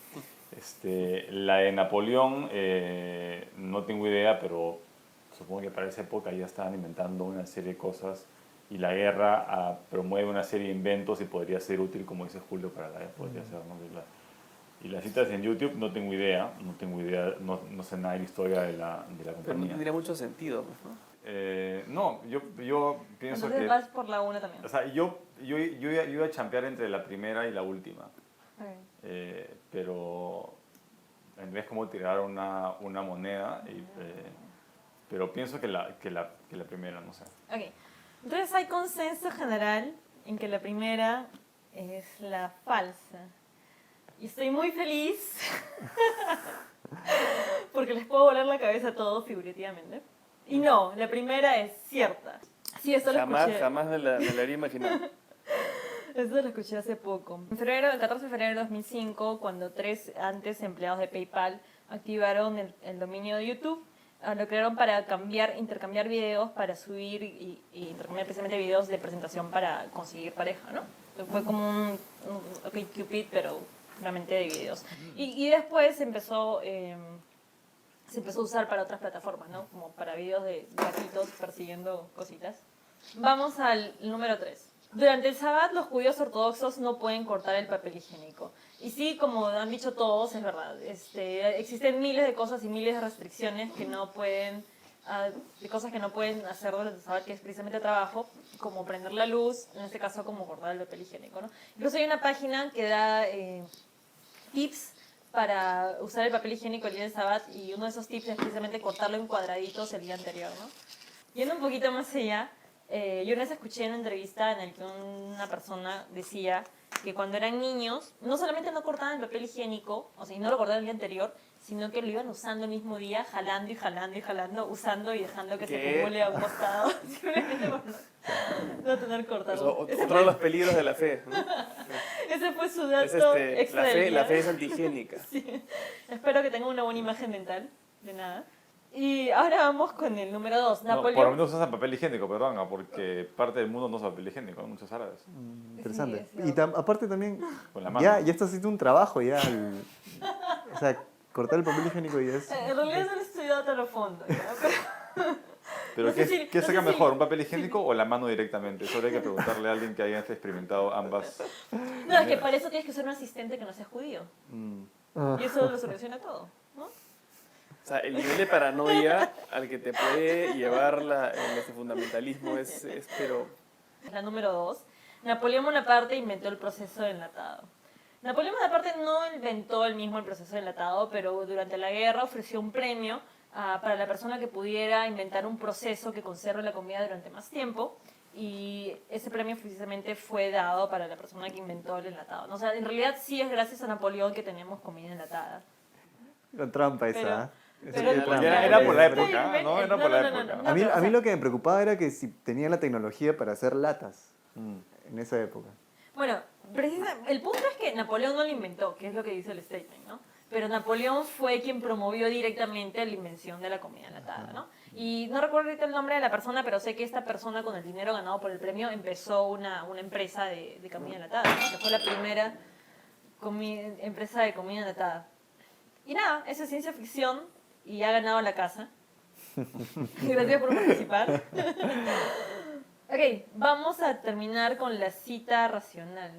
La de Napoleón, no tengo idea, pero supongo que para esa época ya estaban inventando una serie de cosas y la guerra promueve una serie de inventos y podría ser útil, como dice Julio, para la guerra, podría ser, ¿no? Y las citas en YouTube no tengo idea, no sé nada de la historia de la compañía. Pero no tendría mucho sentido, pues, ¿no? No, yo pienso Entonces que... vas por la 1 también. O sea, yo iba a champear entre la primera y la última, Okay. pero en vez como tirar una moneda, pero pienso que la primera, no sé. Ok, entonces hay consenso general en que la primera es la falsa. Y estoy muy feliz porque les puedo volar la cabeza a todos figurativamente. Y no, la primera es cierta. Sí, esto lo escuché. Jamás me la habría imaginado. Eso lo escuché hace poco. El 14 de febrero de 2005, cuando 3 antes empleados de PayPal activaron el dominio de YouTube, lo crearon para intercambiar videos, para subir y intercambiar precisamente videos de presentación para conseguir pareja, ¿no? Fue como un OkCupid, pero realmente de videos. Y después se empezó a usar para otras plataformas, ¿no? Como para videos de gatitos persiguiendo cositas. Vamos al número 3. Durante el Sabbat los judíos ortodoxos no pueden cortar el papel higiénico. Y sí, como han dicho todos, es verdad. Existen miles de cosas y miles de restricciones que no pueden, de cosas que no pueden hacer durante el Sabbat, que es precisamente trabajo, como prender la luz, en este caso como cortar el papel higiénico, ¿no? Incluso hay una página que da tips para usar el papel higiénico el día del Sabbat, y uno de esos tips es precisamente cortarlo en cuadraditos el día anterior, ¿no? Yendo un poquito más allá, yo una vez escuché en una entrevista en la que una persona decía que cuando eran niños, no solamente no cortaban el papel higiénico, o sea, y no lo cortaban el día anterior, sino que lo iban usando el mismo día, jalando y jalando y jalando, usando y dejando que se acumule a un costado, simplemente por no tener cortado. Otro de los peligros de la fe, ¿no? Ese fue su dato extra del día. La fe es antihigiénica. Sí. Espero que tengan una buena imagen mental, de nada. Y ahora vamos con el número 2, Napoleón. Por lo menos usan papel higiénico, perdón, porque parte del mundo no usa papel higiénico, muchos árabes. Interesante. Sí, Y aparte también, Con la mano. ya está haciendo un trabajo ya. O sea, cortar el papel higiénico ya es... En realidad no lo he estudiado tan a fondo, ¿ya? Pero no sé ¿qué no saca sé mejor, un papel higiénico o la mano directamente? Eso habría que preguntarle a alguien que haya experimentado ambas. No, es que para eso tienes que ser un asistente que no sea judío. Ah. Y eso lo soluciona todo, ¿no? O sea, el nivel de paranoia al que te puede llevar este fundamentalismo es pero... La número 2, Napoleón Bonaparte inventó el proceso de enlatado. Napoleón Bonaparte no inventó él mismo el proceso de enlatado, pero durante la guerra ofreció un premio para la persona que pudiera inventar un proceso que conserve la comida durante más tiempo, y ese premio precisamente fue dado para la persona que inventó el enlatado, ¿no? O sea, en realidad sí es gracias a Napoleón que tenemos comida enlatada. Con trampa esa. Pero- Esa pero- es trampa. Era por la Sí, época, ¿no? Era por la no, época. no. A mí, pero, o a mí sea- lo que me preocupaba era que si tenía la tecnología para hacer latas en esa época. Bueno, el punto es que Napoleón no lo inventó, que es lo que dice el statement, ¿no? Pero Napoleón fue quien promovió directamente la invención de la comida enlatada, ¿no? Y no recuerdo ahorita el nombre de la persona, pero sé que esta persona, con el dinero ganado por el premio, empezó una empresa de comida enlatada, ¿no? Que fue la primera empresa de comida enlatada. Y nada, eso es ciencia ficción y ha ganado la casa. Gracias por participar. Ok, vamos a terminar con la cita racional.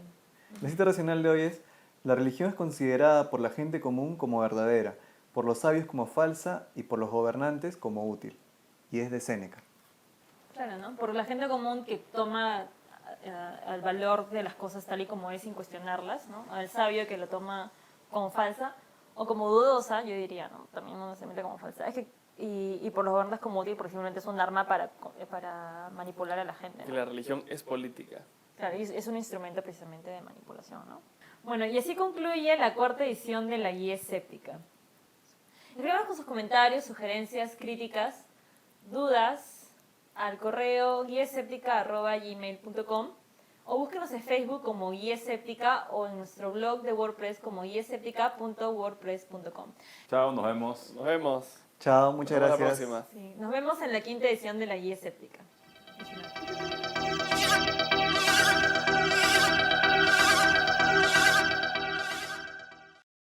La cita racional de hoy es: la religión es considerada por la gente común como verdadera, por los sabios como falsa y por los gobernantes como útil. Y es de Séneca. Claro, ¿no? Por la gente común que toma el valor de las cosas tal y como es sin cuestionarlas, ¿no? Al sabio que lo toma como falsa o como dudosa, yo diría, ¿no? También no necesariamente como falsa. Es que, y por los gobernantes como útil, porque simplemente es un arma para manipular a la gente, Que ¿no? la religión es política. Claro, y es un instrumento precisamente de manipulación, ¿no? Bueno, y así concluye la cuarta edición de la Guía Escéptica. Escríbanos con sus comentarios, sugerencias, críticas, dudas al correo guiaescéptica@gmail.com o búsquenos en Facebook como Guía Escéptica o en nuestro blog de WordPress como guiaescéptica.wordpress.com. Chao, nos vemos. Nos vemos. Chao, muchas Nos vemos gracias. la próxima. Sí, nos vemos en la quinta edición de la Guía Escéptica.